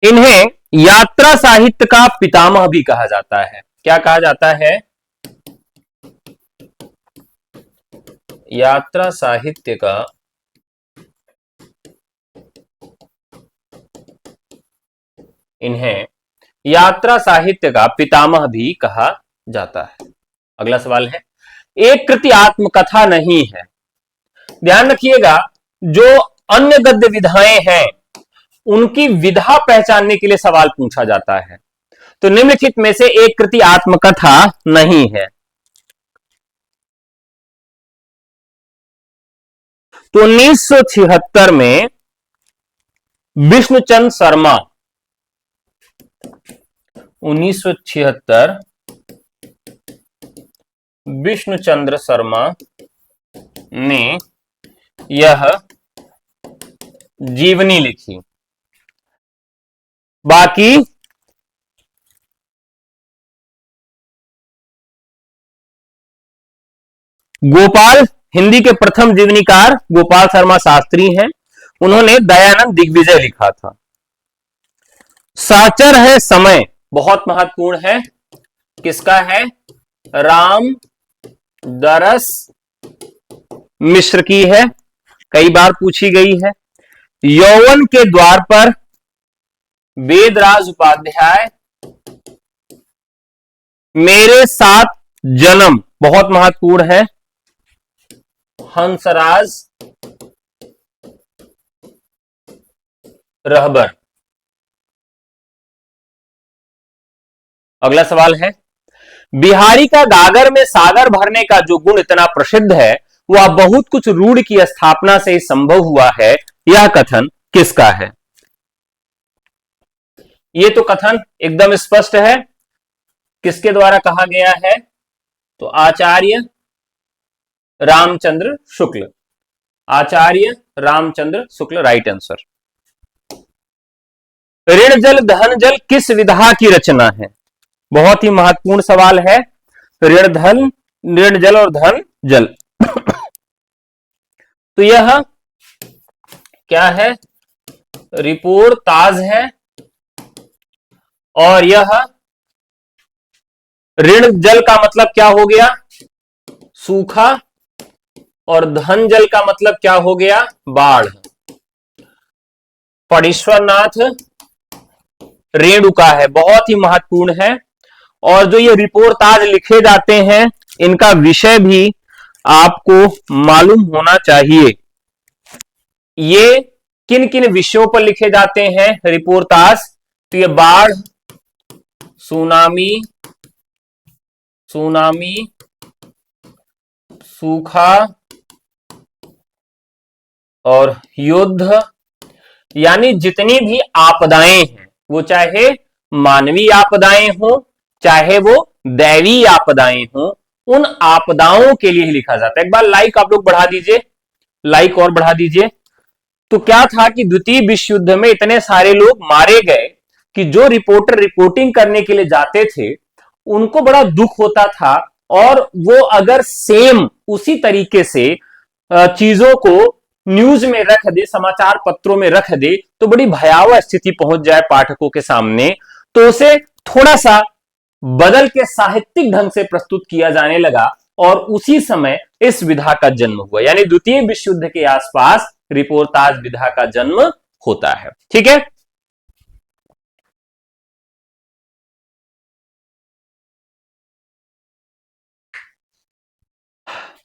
इन्हें यात्रा साहित्य का पितामह भी कहा जाता है। क्या कहा जाता है, यात्रा साहित्य का इन्हें यात्रा साहित्य का पितामह भी कहा जाता है। अगला सवाल है, एक कृति आत्मकथा नहीं है। ध्यान रखिएगा, जो अन्य गद्य विधाएं हैं उनकी विधा पहचानने के लिए सवाल पूछा जाता है। तो निम्नलिखित में से एक कृति आत्मकथा नहीं है। तो 1976 में विष्णुचंद्र शर्मा, 1976 विष्णुचंद्र शर्मा ने यह जीवनी लिखी। बाकी गोपाल, हिंदी के प्रथम जीवनीकार गोपाल शर्मा शास्त्री हैं, उन्होंने दयानंद दिग्विजय लिखा था। साचर है समय, बहुत महत्वपूर्ण है, किसका है, राम दरस मिश्र की है, कई बार पूछी गई है। यौवन के द्वार पर वेदराज उपाध्याय, मेरे साथ जन्म बहुत महत्वपूर्ण है, हंसराज रहबर। अगला सवाल है, बिहारी का गागर में सागर भरने का जो गुण इतना प्रसिद्ध है वह बहुत कुछ रूढ़ की स्थापना से संभव हुआ है, यह कथन किसका है। यह तो कथन एकदम स्पष्ट है, किसके द्वारा कहा गया है, तो आचार्य रामचंद्र शुक्ल, आचार्य रामचंद्र शुक्ल, राइट आंसर। ऋण जल धन जल किस विधा की रचना है, बहुत ही महत्वपूर्ण सवाल है। ऋण धन ऋण जल और धन जल। तो यह क्या है, रिपोर्ताज है, और यह ऋण जल का मतलब क्या हो गया, सूखा, और धन जल का मतलब क्या हो गया, बाढ़। फणीश्वरनाथ रेणुका है, बहुत ही महत्वपूर्ण है। और जो ये रिपोर्ताज लिखे जाते हैं, इनका विषय भी आपको मालूम होना चाहिए। ये किन किन विषयों पर लिखे जाते हैं रिपोर्ताज, तो ये बाढ़, सुनामी, सूखा और युद्ध, यानी जितनी भी आपदाएं हैं, वो चाहे मानवीय आपदाएं हो, चाहे वो दैवीय आपदाएं हो, उन आपदाओं के लिए ही लिखा जाता है। एक बार लाइक आप लोग बढ़ा दीजिए, लाइक और बढ़ा दीजिए। तो क्या था कि द्वितीय विश्व युद्ध में इतने सारे लोग मारे गए कि जो रिपोर्टर रिपोर्टिंग करने के लिए जाते थे, उनको बड़ा दुख होता था, और वो अगर सेम उसी तरीके से चीजों को न्यूज में रख दे, समाचार पत्रों में रख दे, तो बड़ी भयावह स्थिति पहुंच जाए पाठकों के सामने। तो उसे थोड़ा सा बदल के साहित्यिक ढंग से प्रस्तुत किया जाने लगा, और उसी समय इस विधा का जन्म हुआ। यानी द्वितीय विश्व युद्ध के आसपास रिपोर्ताज विधा का जन्म होता है। ठीक है,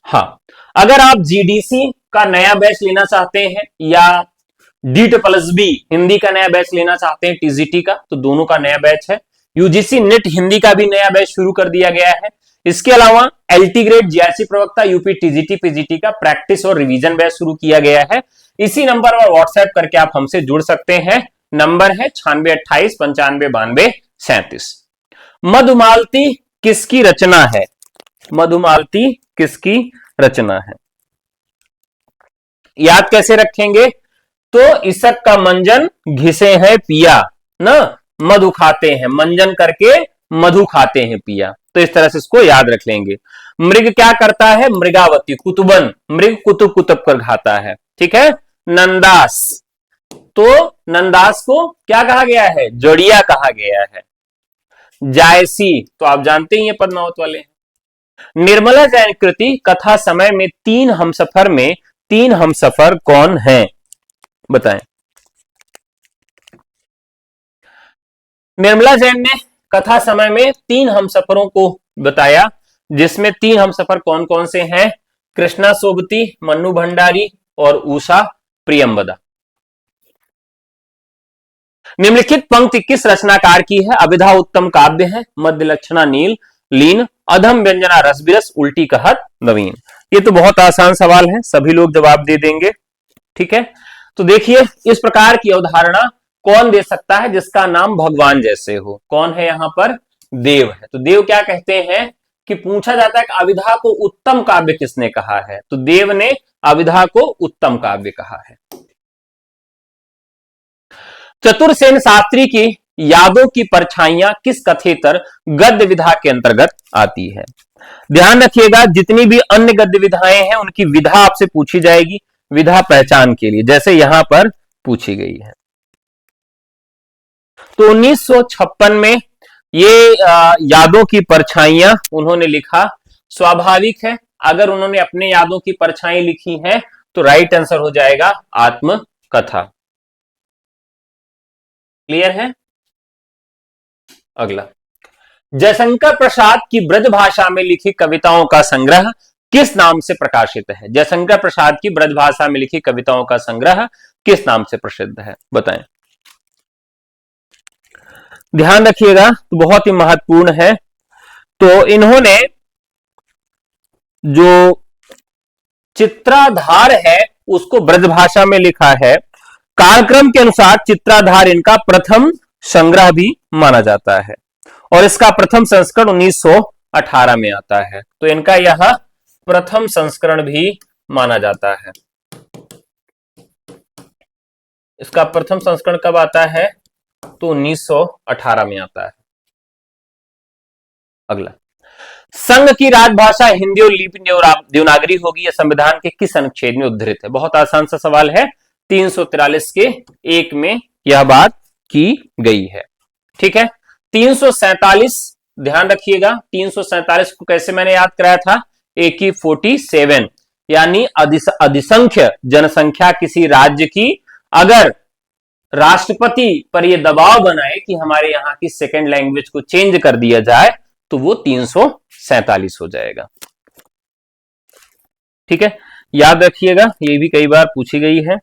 हाँ, अगर आप जीडीसी का नया बैच लेना चाहते हैं, या D+B हिंदी का नया बैच लेना चाहते हैं, टीजीटी का, तो दोनों का नया बैच है। यूजीसी नेट हिंदी का भी नया बैच शुरू कर दिया गया है। इसके अलावा एलटी ग्रेड, जीआरसी प्रवक्ता, यूपी टीजीटी पीजीटी का प्रैक्टिस और रिवीजन बैच शुरू किया गया है। इसी नंबर पर व्हाट्सएप करके आप हमसे जुड़ सकते हैं। नंबर है 9628959237। मधुमालती किसकी रचना है, मधुमालती किसकी रचना है, याद कैसे रखेंगे, तो इसक का मंजन घिसे हैं पिया, ना मधु खाते हैं, मंजन करके मधु खाते हैं पिया, तो इस तरह से इसको याद रख लेंगे। मृग क्या करता है, मृगावती, कुतुबन, मृग कुतुब कुतुब कर खाता है। ठीक है, नंदास, तो नंदास को क्या कहा गया है, जोड़िया कहा गया है। जायसी, तो आप जानते ही हैं पद्मावत वाले। निर्मला जैन कृति कथा समय में तीन हमसफर कौन हैं, बताएं। निर्मला जैन ने कथा समय में 3 हमसफरों को बताया, जिसमें 3 हमसफर कौन कौन से हैं, कृष्णा सोबती, मन्नू भंडारी और उषा प्रियंवदा। निम्नलिखित पंक्ति किस रचनाकार की है, अभिधा उत्तम काव्य है, मध्य लक्षणा नील लीन, अधम व्यंजना रसबिरस, उल्टी कहत नवीन। ये तो बहुत आसान सवाल है, सभी लोग जवाब दे देंगे। ठीक है, तो देखिए इस प्रकार की अवधारणा कौन दे सकता है, जिसका नाम भगवान जैसे हो। कौन है यहां पर, देव है। तो देव क्या कहते हैं कि पूछा जाता है कि अभिधा को उत्तम काव्य किसने कहा है, तो देव ने अभिधा को उत्तम काव्य कहा है। चतुरसेन शास्त्री की यादों की परछाइयां किस कथेतर गद्य विधा के अंतर्गत आती है। ध्यान रखिएगा, जितनी भी अन्य गद्य विधाएं हैं उनकी विधा आपसे पूछी जाएगी, विधा पहचान के लिए, जैसे यहां पर पूछी गई है। तो 1956 में ये यादों की परछाइयां उन्होंने लिखा। स्वाभाविक है, अगर उन्होंने अपने यादों की परछाई लिखी है तो राइट आंसर हो जाएगा आत्मकथा। क्लियर है। अगला, जयशंकर प्रसाद की ब्रज भाषा में लिखी कविताओं का संग्रह किस नाम से प्रकाशित है। जयशंकर प्रसाद की ब्रज भाषा में लिखी कविताओं का संग्रह किस नाम से प्रसिद्ध है, बताएं। ध्यान रखिएगा, तो बहुत ही महत्वपूर्ण है। तो इन्होंने जो चित्राधार है उसको ब्रज भाषा में लिखा है। कालक्रम के अनुसार चित्राधार इनका प्रथम संग्रह भी माना जाता है, और इसका प्रथम संस्करण 1918 में आता है। तो इनका यह प्रथम संस्करण भी माना जाता है। इसका प्रथम संस्करण कब आता है, तो 1918 में आता है। अगला, संघ की राजभाषा हिंदी और लिपि देवनागरी होगी। यह संविधान के किस अनुच्छेद में उद्धृत है? बहुत आसान सा सवाल है, 343 के 1 में यह बात की गई है। ठीक है, 347 ध्यान रखिएगा, 347 को कैसे मैंने याद कराया था? ए की 47 यानी अधिसंख्य जनसंख्या किसी राज्य की अगर राष्ट्रपति पर यह दबाव बनाए कि हमारे यहां की सेकेंड लैंग्वेज को चेंज कर दिया जाए तो वो 347 हो जाएगा। ठीक है, याद रखिएगा, ये भी कई बार पूछी गई है।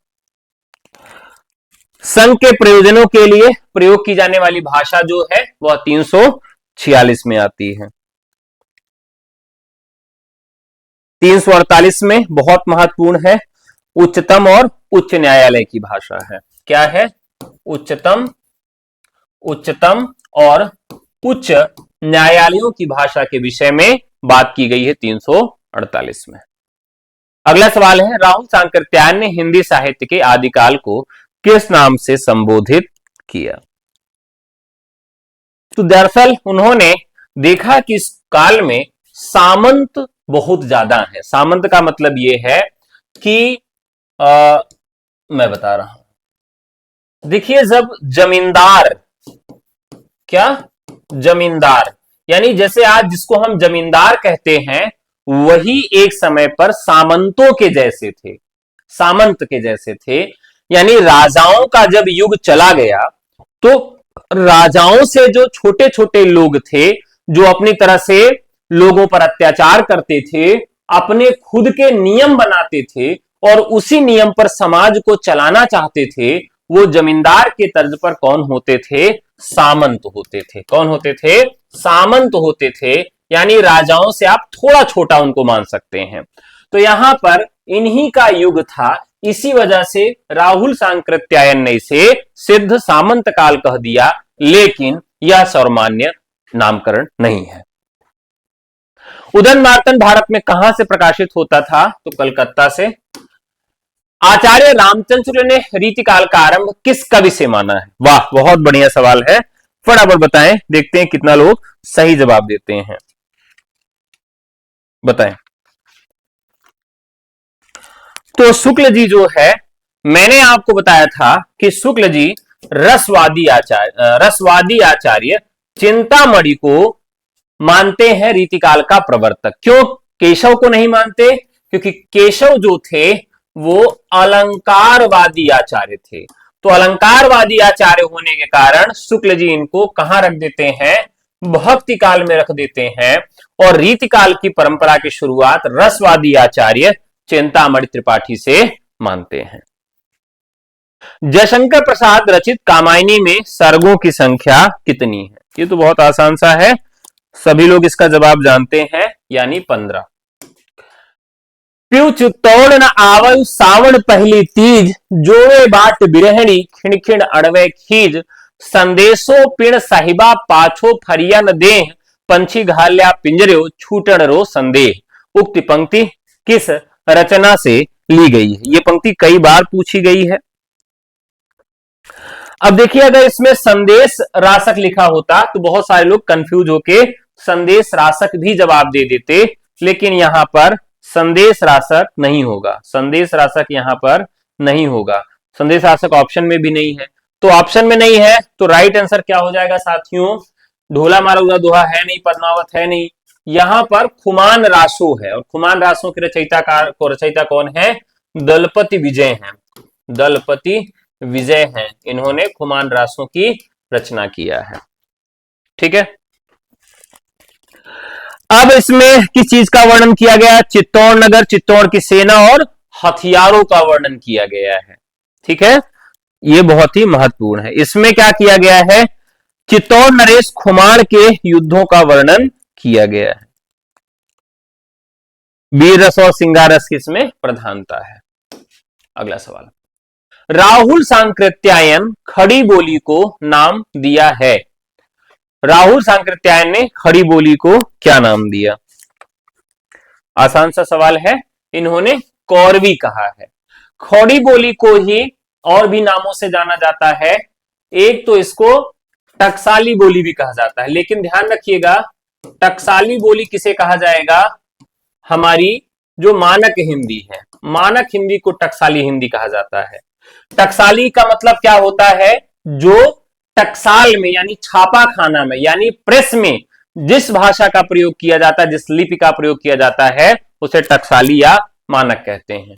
संघ के प्रयोजनों के लिए प्रयोग की जाने वाली भाषा जो है वह 346 में आती है। 348 में बहुत महत्वपूर्ण है, उच्चतम और उच्च न्यायालय की भाषा है। क्या है? उच्चतम और उच्च न्यायालयों की भाषा के विषय में बात की गई है 348 में। अगला सवाल है, राहुल सांकृत्यायन ने हिंदी साहित्य के आदिकाल को किस नाम से संबोधित किया? तो दरअसल उन्होंने देखा कि इस काल में सामंत बहुत ज्यादा है। सामंत का मतलब यह है कि मैं बता रहा हूं, देखिए, जब जमींदार, क्या जमींदार, यानी जैसे आज जिसको हम जमींदार कहते हैं वही एक समय पर सामंतों के जैसे थे, सामंत के जैसे थे। यानी राजाओं का जब युग चला गया तो राजाओं से जो छोटे छोटे लोग थे जो अपनी तरह से लोगों पर अत्याचार करते थे, अपने खुद के नियम बनाते थे और उसी नियम पर समाज को चलाना चाहते थे, वो जमींदार के तर्ज पर कौन होते थे? सामंत होते थे। कौन होते थे? सामंत होते थे। यानी राजाओं से आप थोड़ा छोटा उनको मान सकते हैं। तो यहां पर इन्हीं का युग था, इसी वजह से राहुल सांकृत्यायन ने इसे सिद्ध सामंत काल कह दिया, लेकिन यह सर्वमान्य नामकरण नहीं है। उदयनमार्तन भारत में कहां से प्रकाशित होता था? तो कलकत्ता से। आचार्य रामचंद्र ने रीतिकाल का आरंभ किस कवि से माना है? वाह, बहुत बढ़िया सवाल है, फटाफट बताएं, देखते हैं कितना लोग सही जवाब देते हैं। बताएं। तो शुक्ल जी जो है, मैंने आपको बताया था कि शुक्ल जी रसवादी आचार्य चिंतामणि को मानते हैं रीतिकाल का प्रवर्तक। क्यों केशव को नहीं मानते? क्योंकि केशव जो थे वो अलंकारवादी आचार्य थे। तो अलंकारवादी आचार्य होने के कारण शुक्ल जी इनको कहां रख देते हैं? भक्ति काल में रख देते हैं। और रीतिकाल की परंपरा की शुरुआत रसवादी आचार्य चिंतामणि त्रिपाठी से मानते हैं। जयशंकर प्रसाद रचित कामायनी में सर्गों की संख्या कितनी है? ये तो बहुत आसान सा है, सभी लोग इसका जवाब जानते हैं, यानी 15। प्यू चित्तौड़ न आवय सावण पहली तीज, जोवे बाट बिरहणी खिण खिण अड़वे खीज, संदेशो पिण साहिबा पाछो फरिया न देह, पंछी घाल्या पिंजर्यो छूटन रो संदेह। उक्त पंक्ति किस रचना से ली गई है? ये पंक्ति कई बार पूछी गई है। अब देखिए, अगर इसमें संदेश रासक लिखा होता तो बहुत सारे लोग कंफ्यूज होके संदेश रासक भी जवाब दे देते, लेकिन यहां पर संदेश रासक नहीं होगा। संदेश रासक यहां पर नहीं होगा। संदेश रासक ऑप्शन में भी नहीं है, तो ऑप्शन में नहीं है तो राइट आंसर क्या हो जाएगा साथियों? ढोला मारा हुआ दोहा है नहीं, पद्मावत है नहीं, यहां पर खुमान रासो है। और खुमान रासो के रचयिता कौन है? दलपति विजय हैं। दलपति विजय हैं, इन्होंने खुमान रासों की रचना किया है। ठीक है, अब इसमें किस चीज का वर्णन किया गया? चित्तौड़ नगर, चित्तौड़ की सेना और हथियारों का वर्णन किया गया है। ठीक है, यह बहुत ही महत्वपूर्ण है। इसमें क्या किया गया है? चित्तौड़ नरेश खुमार के युद्धों का वर्णन किया गया है। वीर रस और सिंगार रस की इसमें प्रधानता है। अगला सवाल, राहुल सांकृत्यायन खड़ी बोली को नाम दिया है। राहुल सांकृत्यायन ने खड़ी बोली को क्या नाम दिया? आसान सा सवाल है, इन्होंने कौरवी कहा है। खड़ी बोली को ही और भी नामों से जाना जाता है। एक तो इसको टकसाली बोली भी कहा जाता है, लेकिन ध्यान रखिएगा टकसाली बोली किसे कहा जाएगा? हमारी जो मानक हिंदी है, मानक हिंदी को टकसाली हिंदी कहा जाता है। टकसाली का मतलब क्या होता है? जो टकसाल में यानी छापा खाना में यानी प्रेस में जिस भाषा का प्रयोग किया जाता है, जिस लिपि का प्रयोग किया जाता है, उसे टकसाली या मानक कहते हैं।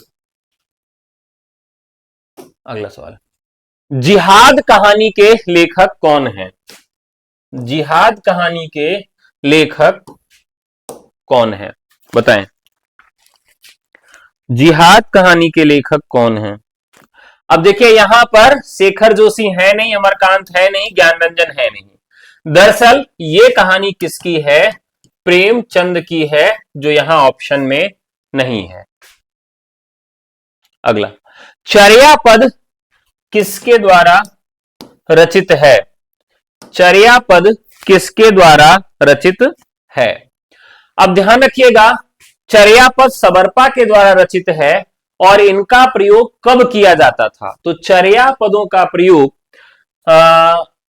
अगला सवाल, जिहाद कहानी के लेखक कौन है? जिहाद कहानी के लेखक कौन है, बताएं। जिहाद कहानी के लेखक कौन है? अब देखिए, यहां पर शेखर जोशी है नहीं, अमरकांत है नहीं, ज्ञानरंजन है नहीं। दरअसल ये कहानी किसकी है? प्रेमचंद की है, जो यहां ऑप्शन में नहीं है। अगला, चर्यापद किसके द्वारा रचित है? चर्यापद किसके द्वारा रचित है? अब ध्यान रखिएगा, चर्यापद सबरपा के द्वारा रचित है और इनका प्रयोग कब किया जाता था? तो चर्यापदों का प्रयोग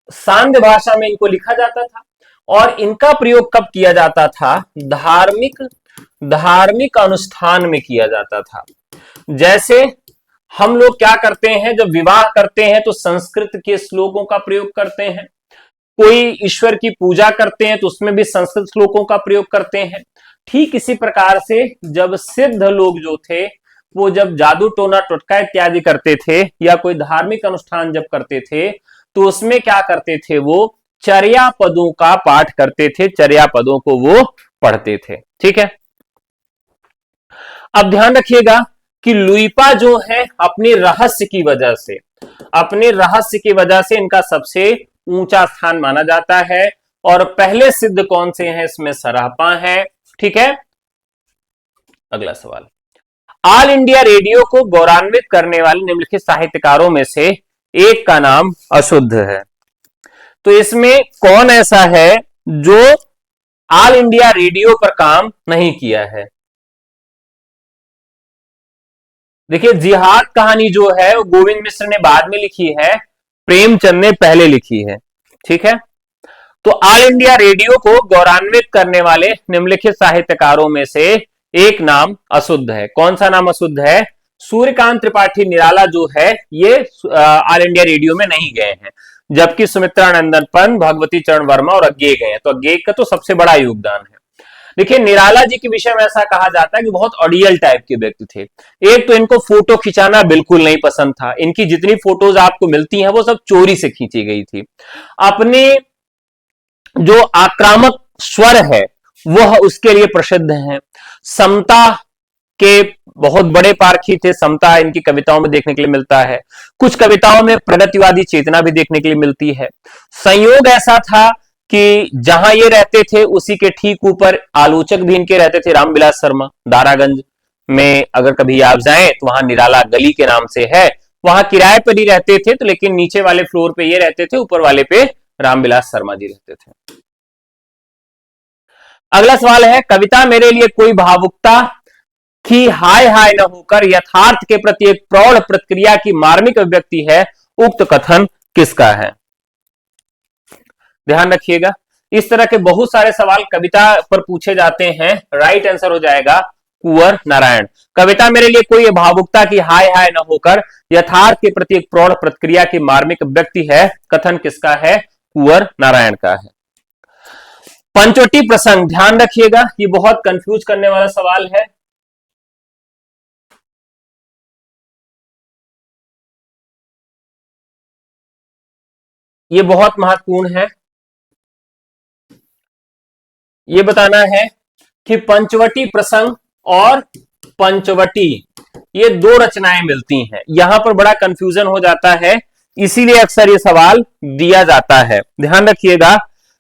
सांध्य भाषा में इनको लिखा जाता था और इनका प्रयोग कब किया जाता था? धार्मिक अनुष्ठान में किया जाता था। जैसे हम लोग क्या करते हैं, जब विवाह करते हैं तो संस्कृत के श्लोकों का प्रयोग करते हैं, कोई ईश्वर की पूजा करते हैं तो उसमें भी संस्कृत श्लोकों का प्रयोग करते हैं। ठीक इसी प्रकार से जब सिद्ध लोग जो थे वो जब जादू टोना टोटका इत्यादि करते थे या कोई धार्मिक अनुष्ठान जब करते थे तो उसमें क्या करते थे? वो चर्यापदों का पाठ करते थे, चर्यापदों को वो पढ़ते थे। ठीक है, अब ध्यान रखिएगा कि लुइपा जो है अपने रहस्य की वजह से इनका सबसे ऊंचा स्थान माना जाता है। और पहले सिद्ध कौन से हैं? इसमें सरापा है। ठीक है, अगला सवाल, ऑल इंडिया रेडियो को गौरवान्वित करने वाले निम्नलिखित साहित्यकारों में से एक का नाम अशुद्ध है। तो इसमें कौन ऐसा है जो ऑल इंडिया रेडियो पर काम नहीं किया है? देखिए, जिहाद कहानी जो है वो गोविंद मिश्र ने बाद में लिखी है, प्रेमचंद ने पहले लिखी है। ठीक है, तो ऑल इंडिया रेडियो को गौरवान्वित करने वाले निम्नलिखित साहित्यकारों में से एक नाम अशुद्ध है। कौन सा नाम अशुद्ध है? सूर्यकांत त्रिपाठी निराला जो है ये ऑल इंडिया रेडियो में नहीं गए हैं, जबकि सुमित्रानंदन पंत, भगवती चरण वर्मा और अज्ञेय गए हैं। तो अज्ञेय का तो सबसे बड़ा योगदान है। देखिए, निराला जी के विषय में ऐसा कहा जाता है कि बहुत ऑडियल टाइप के व्यक्ति थे। एक तो इनको फोटो खिंचाना बिल्कुल नहीं पसंद था, इनकी जितनी फोटोज आपको मिलती हैं वो सब चोरी से खींची गई थी। अपने जो आक्रामक स्वर है वह उसके लिए प्रसिद्ध है। समता के बहुत बड़े पारखी थे, समता इनकी कविताओं में देखने के लिए मिलता है। कुछ कविताओं में प्रगतिवादी चेतना भी देखने के लिए मिलती है। संयोग ऐसा था कि जहां ये रहते थे उसी के ठीक ऊपर आलोचक भी इनके रहते थे, रामविलास शर्मा। दारागंज में अगर कभी आप जाएं तो वहां निराला गली के नाम से है, वहां किराए पर ही रहते थे। तो लेकिन नीचे वाले फ्लोर पे ये रहते थे, ऊपर वाले पे रामविलास शर्मा जी रहते थे। अगला सवाल है, कविता मेरे लिए कोई भावुकता की हाय हाय न होकर यथार्थ के प्रति एक प्रौढ़ प्रतिक्रिया की मार्मिक अभिव्यक्ति है, उक्त कथन किसका है? ध्यान रखिएगा, इस तरह के बहुत सारे सवाल कविता पर पूछे जाते हैं। राइट आंसर हो जाएगा कुंवर नारायण। कविता मेरे लिए कोई भावुकता की हाय हाय न होकर यथार्थ के प्रति एक प्रौढ़ प्रतिक्रिया की मार्मिक अभिव्यक्ति है, कथन किसका है? कुंवर नारायण का है। पंचवटी प्रसंग, ध्यान रखिएगा, ये बहुत कंफ्यूज करने वाला सवाल है। ये बहुत महत्वपूर्ण है। ये बताना है कि पंचवटी प्रसंग और पंचवटी ये दो रचनाएं मिलती हैं। यहां पर बड़ा कंफ्यूजन हो जाता है, इसीलिए अक्सर ये सवाल दिया जाता है। ध्यान रखिएगा,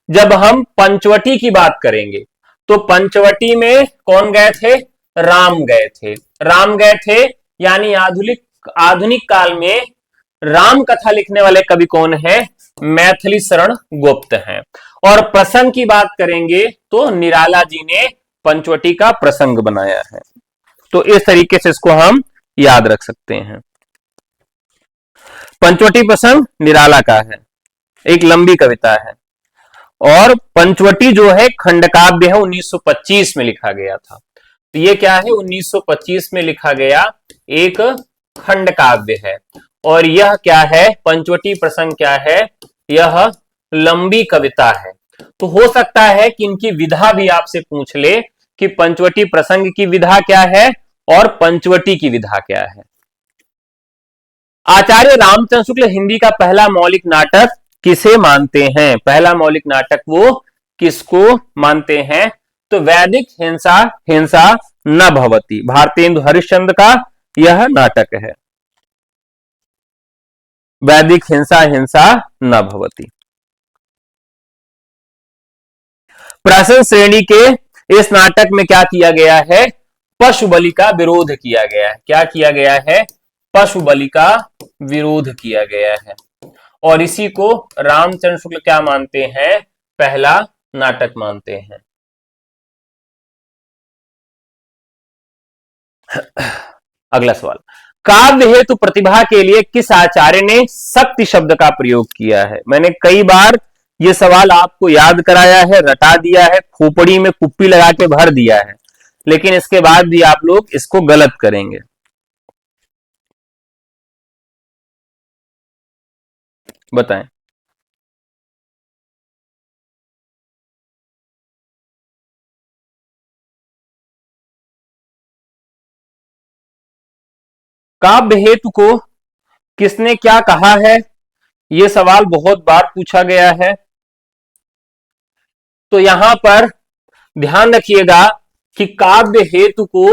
जब हम पंचवटी की बात करेंगे तो पंचवटी में कौन गए थे? राम गए थे। राम गए थे यानी आधुनिक काल में राम कथा लिखने वाले कवि कौन है? मैथिली शरण गुप्त हैं। और प्रसंग की बात करेंगे तो निराला जी ने पंचवटी का प्रसंग बनाया है। तो इस तरीके से इसको हम याद रख सकते हैं। पंचवटी प्रसंग निराला का है, एक लंबी कविता है। और पंचवटी जो है खंडकाव्य है 1925 में लिखा गया था। तो ये क्या है, 1925 में लिखा गया एक खंडकाव्य है। और यह क्या है, पंचवटी प्रसंग क्या है, यह लंबी कविता है। तो हो सकता है कि इनकी विधा भी आपसे पूछ ले कि पंचवटी प्रसंग की विधा क्या है और पंचवटी की विधा क्या है। आचार्य रामचंद्र शुक्ल हिंदी का पहला मौलिक नाटक किसे मानते हैं? पहला मौलिक नाटक वो किसको मानते हैं? तो वैदिक हिंसा हिंसा न भवती, भारतेंदु हरिश्चंद्र का यह नाटक है। वैदिक हिंसा हिंसा न भवती। प्राचीन श्रेणी के इस नाटक में क्या किया गया है? पशु बलि का विरोध किया गया है। क्या किया गया है? पशु बलि का विरोध किया गया है। और इसी को रामचंद्र शुक्ल क्या मानते हैं? पहला नाटक मानते हैं। अगला सवाल, काव्य हेतु प्रतिभा के लिए किस आचार्य ने शक्ति शब्द का प्रयोग किया है? मैंने कई बार यह सवाल आपको याद कराया है, रटा दिया है, खोपड़ी में कुप्पी लगा के भर दिया है, लेकिन इसके बाद भी आप लोग इसको गलत करेंगे। बताएं। काव्य हेतु को किसने क्या कहा है? यह सवाल बहुत बार पूछा गया है। तो यहां पर ध्यान रखिएगा कि काव्य हेतु को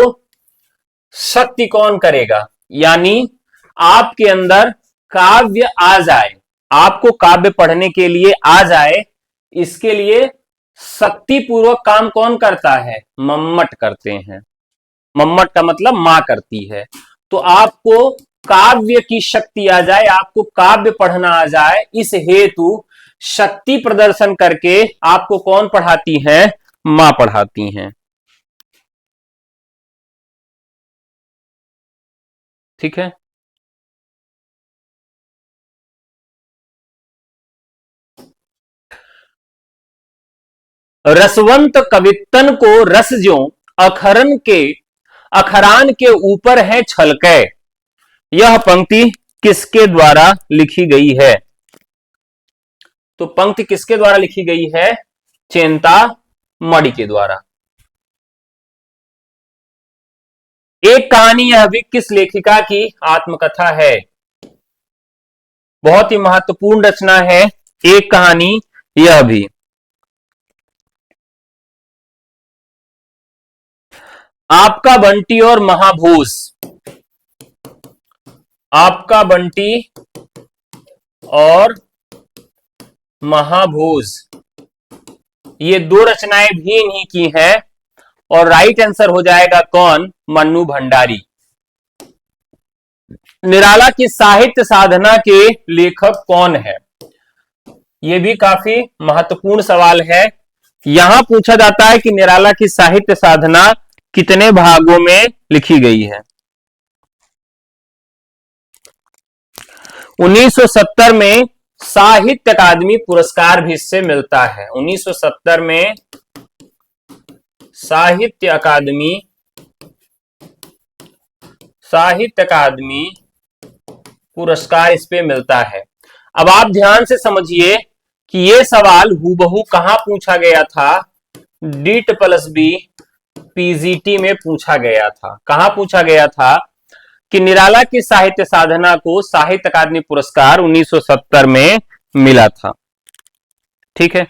शक्ति कौन करेगा, यानी आपके अंदर काव्य आ जाए, आपको काव्य पढ़ने के लिए आ जाए, इसके लिए शक्ति पूर्वक काम कौन करता है? मम्मट करते हैं। मम्मट का मतलब मां करती है। तो आपको काव्य की शक्ति आ जाए, आपको काव्य पढ़ना आ जाए, इस हेतु शक्ति प्रदर्शन करके आपको कौन पढ़ाती है? मां पढ़ाती हैं। ठीक है। रसवंत कवितन को रस ज्यों अखरन के अखरान के ऊपर है छलकै, यह पंक्ति किसके द्वारा लिखी गई है? तो पंक्ति किसके द्वारा लिखी गई है? चिंतामणि के द्वारा। एक कहानी यह भी किस लेखिका की आत्मकथा है? बहुत ही महत्वपूर्ण रचना है एक कहानी यह भी। आपका बंटी और महाभूस। आपका बंटी और महाभूस, ये दो रचनाएं भी इन्हीं की हैं। और राइट आंसर हो जाएगा कौन? मन्नू भंडारी। निराला की साहित्य साधना के लेखक कौन है? यह भी काफी महत्वपूर्ण सवाल है। यहां पूछा जाता है कि निराला की साहित्य साधना कितने भागों में लिखी गई है? 1970 में साहित्य अकादमी पुरस्कार भी इससे मिलता है। 1970 में साहित्य अकादमी पुरस्कार इस पे मिलता है। अब आप ध्यान से समझिए कि यह सवाल हूबहू कहां पूछा गया था? DIIT+B PGT में पूछा गया था। कहां पूछा गया था? कि निराला की साहित्य साधना को साहित्य अकादमी पुरस्कार 1970 में मिला था। ठीक है।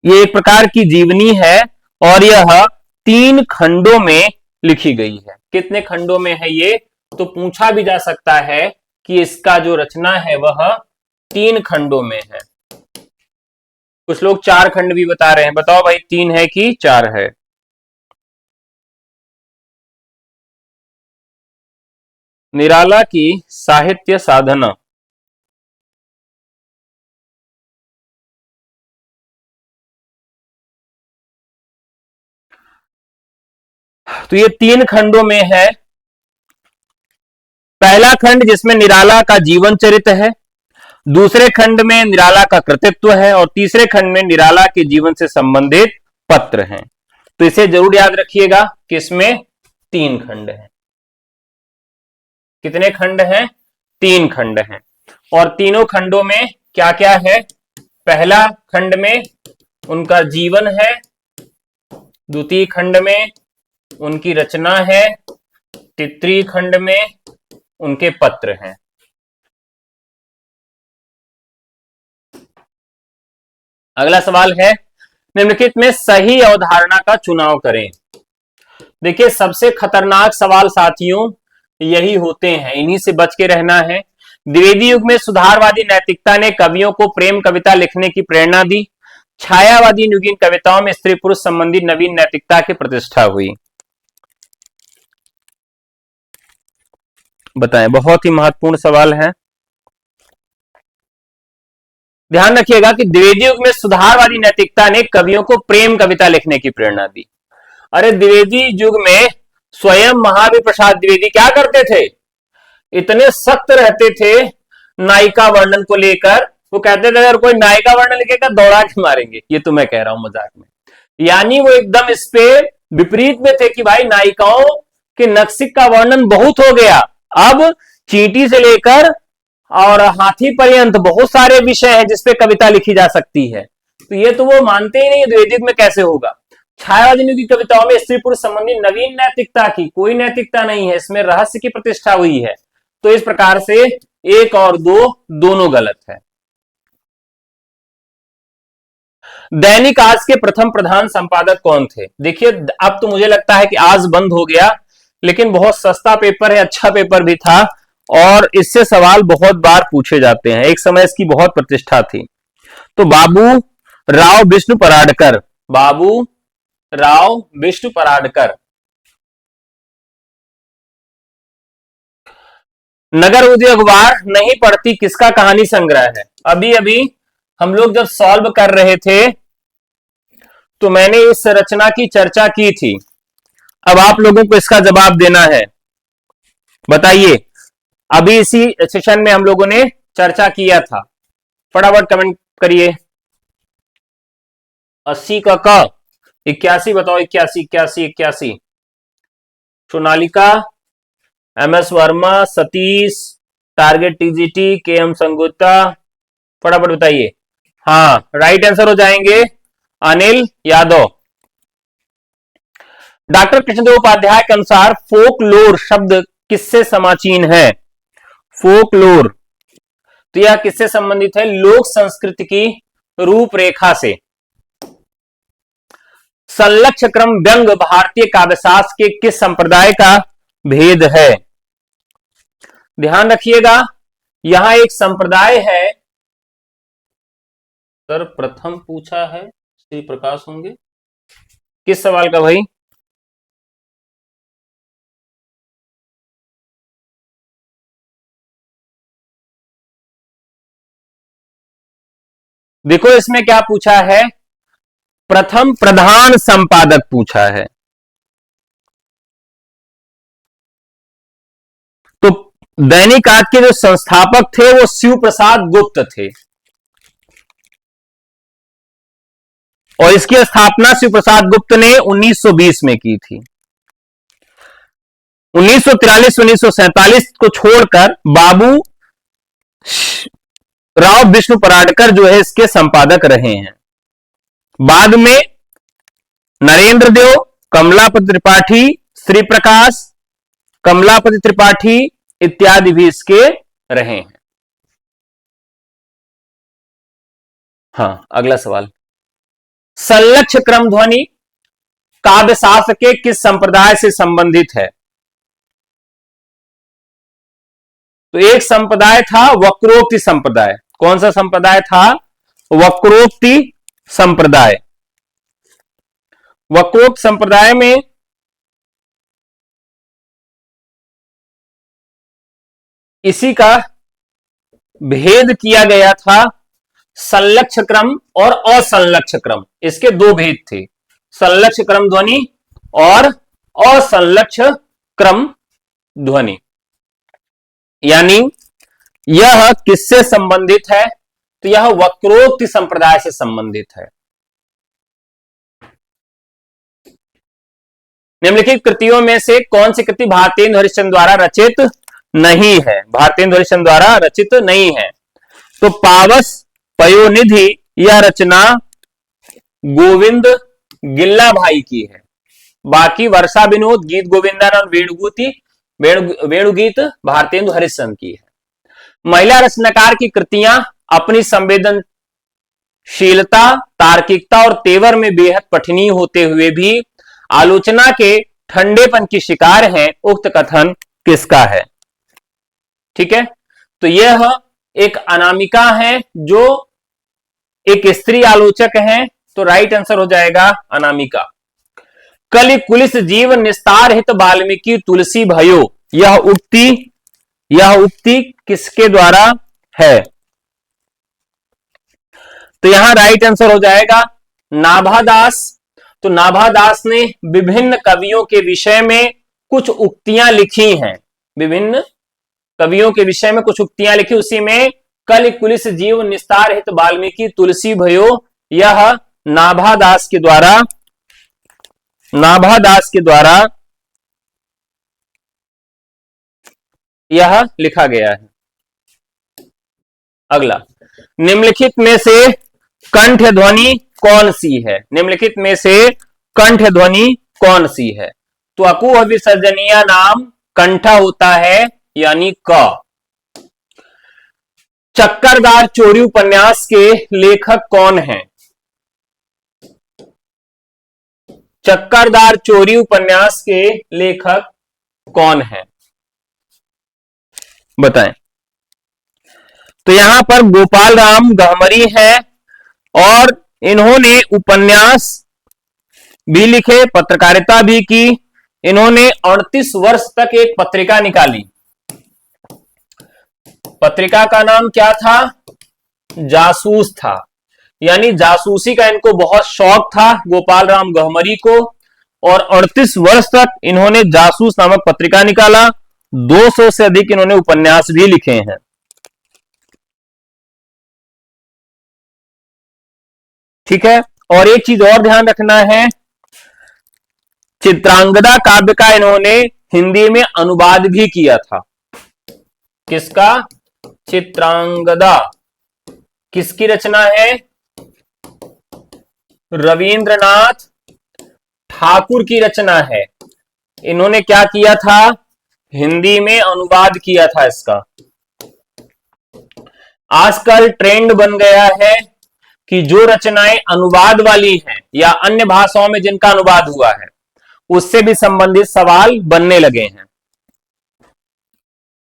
ये एक प्रकार की जीवनी है और यह 3 खंडों में लिखी गई है। कितने खंडों में है ये? तो पूछा भी जा सकता है कि इसका जो रचना है वह 3 खंडों में है। कुछ लोग 4 खंड भी बता रहे हैं। बताओ भाई, 3 है कि 4 है? निराला की साहित्य साधना तो ये 3 खंडों में है। पहला खंड जिसमें निराला का जीवन चरित्र है, दूसरे खंड में निराला का कृतित्व है और तीसरे खंड में निराला के जीवन से संबंधित पत्र हैं। तो इसे जरूर याद रखिएगा कि इसमें 3 खंड हैं। कितने खंड हैं? 3 खंड हैं। और तीनों खंडों में क्या क्या है? पहला खंड में उनका जीवन है, द्वितीय खंड में उनकी रचना है, तृतीय खंड में उनके पत्र हैं। अगला सवाल है, निम्नलिखित में सही अवधारणा का चुनाव करें। देखिए, सबसे खतरनाक सवाल साथियों यही होते हैं, इन्हीं से बच के रहना है। द्विवेदी युग में सुधारवादी नैतिकता ने कवियों को प्रेम कविता लिखने की प्रेरणा दी। छायावादी युगीन कविताओं में स्त्री पुरुष संबंधी नवीन नैतिकता की प्रतिष्ठा हुई। बताएं, बहुत ही महत्वपूर्ण सवाल है, ध्यान रखिएगा कि द्विवेदी युग में सुधारवादी नैतिकता ने कवियों को प्रेम कविता लिखने की प्रेरणा दी। अरे द्विवेदी युग में स्वयं महावीर प्रसाद द्विवेदी क्या करते थे? इतने सख्त रहते थे नायिका वर्णन को लेकर, वो कहते थे अगर कोई नायिका वर्णन लिखेगा दौड़ा के मारेंगे। ये तो मैं कह रहा हूं मजाक में, यानी वो एकदम इस पे विपरीत में थे कि भाई नायिकाओं के नक्सिक का वर्णन बहुत हो गया, अब चींटी से लेकर और हाथी पर्यंत बहुत सारे विषय हैं जिसपे कविता लिखी जा सकती है। तो ये तो वो मानते ही नहीं, द्विवेदी में कैसे होगा। छायावादी की कविताओं में स्त्री पुरुष संबंधी नवीन नैतिकता की कोई नैतिकता नहीं है, इसमें रहस्य की प्रतिष्ठा हुई है। तो इस प्रकार से 1 और 2 दोनों गलत है। दैनिक आज के प्रथम प्रधान संपादक कौन थे? देखिए, अब तो मुझे लगता है कि आज बंद हो गया, लेकिन बहुत सस्ता पेपर है, अच्छा पेपर भी था और इससे सवाल बहुत बार पूछे जाते हैं। एक समय इसकी बहुत प्रतिष्ठा थी। तो बाबू राव विष्णु पराडकर, बाबू राव विष्णु पराडकर। नगर उद्योग अखबार नहीं पढ़ती किसका कहानी संग्रह है? अभी अभी हम लोग जब सॉल्व कर रहे थे तो मैंने इस रचना की चर्चा की थी। अब आप लोगों को इसका जवाब देना है, बताइए। अभी इसी सेशन में हम लोगों ने चर्चा किया था, फटाफट कमेंट करिए। 80 का 81 बताओ, 81 81 81। Sonalika, MS Verma, Satish, target TGT, KM Sengupta, फटाफट बताइए। हाँ, राइट आंसर हो जाएंगे अनिल यादव। डॉक्टर कृष्णदेव उपाध्याय के अनुसार फोकलोर शब्द किससे समाचीन है? फोकलोर, तो यह किससे संबंधित है? लोक संस्कृति की रूपरेखा से। संलक्ष्य क्रम व्यंग भारतीय काव्यशास्त्र के किस संप्रदाय का भेद है? ध्यान रखिएगा, यहां एक संप्रदाय है। सर प्रथम पूछा है, श्री प्रकाश होंगे। किस सवाल का भाई? देखो इसमें क्या पूछा है, प्रथम प्रधान संपादक पूछा है। तो दैनिक आज के जो संस्थापक थे वो शिव प्रसाद गुप्त थे और इसकी स्थापना शिव प्रसाद गुप्त ने 1920 में की थी। 1943-1947 को छोड़कर बाबू राव विष्णु पराडकर जो है इसके संपादक रहे हैं। बाद में नरेंद्र देव, कमलापति त्रिपाठी, श्री प्रकाश, कमलापति त्रिपाठी इत्यादि भी इसके रहे हैं। हाँ, अगला सवाल, संलक्ष्य क्रम ध्वनि काव्यशास्त्र के किस संप्रदाय से संबंधित है? तो एक संप्रदाय था वक्रोक्ति संप्रदाय। कौन सा संप्रदाय था? वक्रोक्ति संप्रदाय। वक्रोक्ति संप्रदाय में इसी का भेद किया गया था, संलक्ष्य क्रम और असंलक्ष्य क्रम, इसके 2 भेद थे, संलक्ष्य क्रम ध्वनि और असंलक्ष्य क्रम ध्वनि। यानी यह किससे संबंधित है? तो यह वक्रोक्ति संप्रदाय से संबंधित है। निम्नलिखित कृतियों में से कौन सी कृति भारतेंदु हरिश्चंद्र द्वारा रचित नहीं है? भारतेंदु हरिश्चंद्र द्वारा रचित नहीं है। तो पावस पयोनिधि यह रचना गोविंद गिल्ला भाई की है। बाकी वर्षा विनोद, गीत गोविंदन और वेणुगीत भारतेंदु हरिश्चंद्र की है। महिला रचनाकार की कृतियां अपनी संवेदनशीलता, तार्किकता और तेवर में बेहद पठनीय होते हुए भी आलोचना के ठंडेपन की शिकार हैं। उक्त कथन किसका है? ठीक है, तो यह एक अनामिका है जो एक स्त्री आलोचक है। तो राइट आंसर हो जाएगा अनामिका। कलि कुलिस जीव निस्तार हित वाल्मीकि तुलसी भयो, यह उक्ति किसके द्वारा है? तो यहां राइट आंसर हो जाएगा नाभादास। तो नाभादास ने विभिन्न कवियों के विषय में कुछ उक्तियां लिखी हैं। विभिन्न कवियों के विषय में कुछ उक्तियां लिखी, उसी में कलि कुलिस जीव निस्तार हित वाल्मीकि तुलसी भयो, यह नाभादास के द्वारा यह लिखा गया है। अगला, निम्नलिखित में से कंठ ध्वनि कौन सी है? निम्नलिखित में से कंठ ध्वनि कौन सी है? तो अकुह विसर्जनीय नाम कंठा होता है, यानी क। चक्करदार चोरी उपन्यास के लेखक कौन हैं? चक्करदार चोरी उपन्यास के लेखक कौन हैं? बताएं। तो यहां पर गोपाल राम गहमरी है और इन्होंने उपन्यास भी लिखे, पत्रकारिता भी की। इन्होंने 38 वर्ष तक एक पत्रिका निकाली। पत्रिका का नाम क्या था? जासूस था। यानी जासूसी का इनको बहुत शौक था गोपाल राम गहमरी को, और 38 वर्ष तक इन्होंने जासूस नामक पत्रिका निकाला। 200 से अधिक इन्होंने उपन्यास भी लिखे हैं। ठीक है, और एक चीज और ध्यान रखना है, चित्रांगदा काव्य का इन्होंने हिंदी में अनुवाद भी किया था। किसका? चित्रांगदा किसकी रचना है? रविंद्रनाथ ठाकुर की रचना है। इन्होंने क्या किया था? हिंदी में अनुवाद किया था इसका। आजकल ट्रेंड बन गया है कि जो रचनाएं अनुवाद वाली हैं या अन्य भाषाओं में जिनका अनुवाद हुआ है, उससे भी संबंधित सवाल बनने लगे हैं।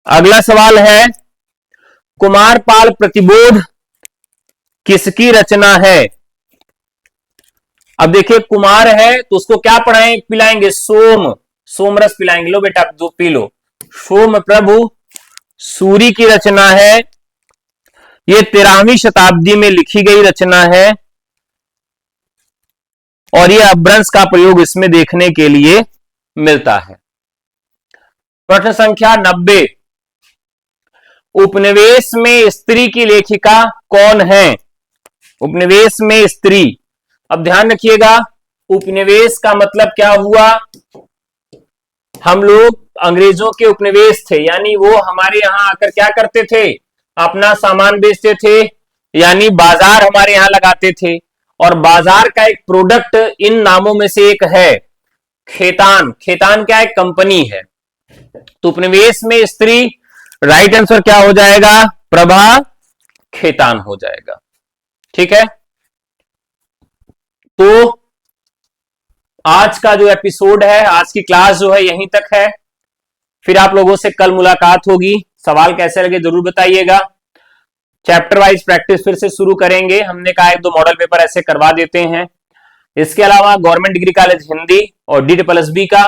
अगला सवाल है, कुमारपाल प्रतिबोध किसकी रचना है? अब देखिए, कुमार है तो उसको क्या पिलाएंगे? सोमरस पिलाएंगे। लो बेटा, दो पी लो। सोम प्रभु सूरी की रचना है। ये 13वीं शताब्दी में लिखी गई रचना है और ये अपभ्रंश का प्रयोग इसमें देखने के लिए मिलता है। प्रश्न संख्या 90, उपनिवेश में स्त्री की लेखिका कौन है? उपनिवेश में स्त्री। अब ध्यान रखिएगा, उपनिवेश का मतलब क्या हुआ? हम लोग अंग्रेजों के उपनिवेश थे, यानी वो हमारे यहां आकर क्या करते थे? अपना सामान बेचते थे, यानी बाजार हमारे यहां लगाते थे। और बाजार का एक प्रोडक्ट इन नामों में से एक है खेतान। खेतान क्या है? कंपनी है। तो उपनिवेश में स्त्री, राइट आंसर क्या हो जाएगा? प्रभा खेतान हो जाएगा। ठीक है, तो आज का जो एपिसोड है, आज की क्लास जो है यहीं तक है। फिर आप लोगों से कल मुलाकात होगी। सवाल कैसे लगे जरूर बताइएगा। चैप्टर वाइज प्रैक्टिस फिर से शुरू करेंगे। हमने कहा 1-2 मॉडल पेपर ऐसे करवा देते हैं। इसके अलावा गवर्नमेंट डिग्री कॉलेज हिंदी और DSSB का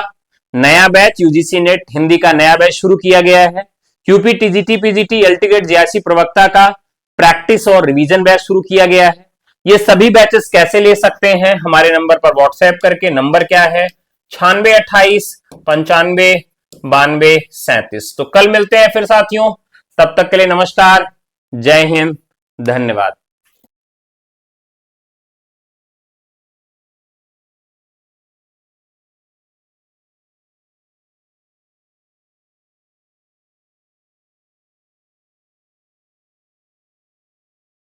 नया बैच, यूजीसी नेट हिंदी का नया बैच शुरू किया गया है। यूपी टीजीटी पीजीटी एलटीगेट JRC प्रवक्ता का प्रैक्टिस और रिवीजन बैच शुरू किया गया है। ये सभी बैचेस कैसे ले सकते हैं? हमारे नंबर पर व्हाट्सएप करके। नंबर क्या है? 9628 95 92 37। तो कल मिलते हैं फिर साथियों। तब तक के लिए नमस्कार, जय हिंद, धन्यवाद।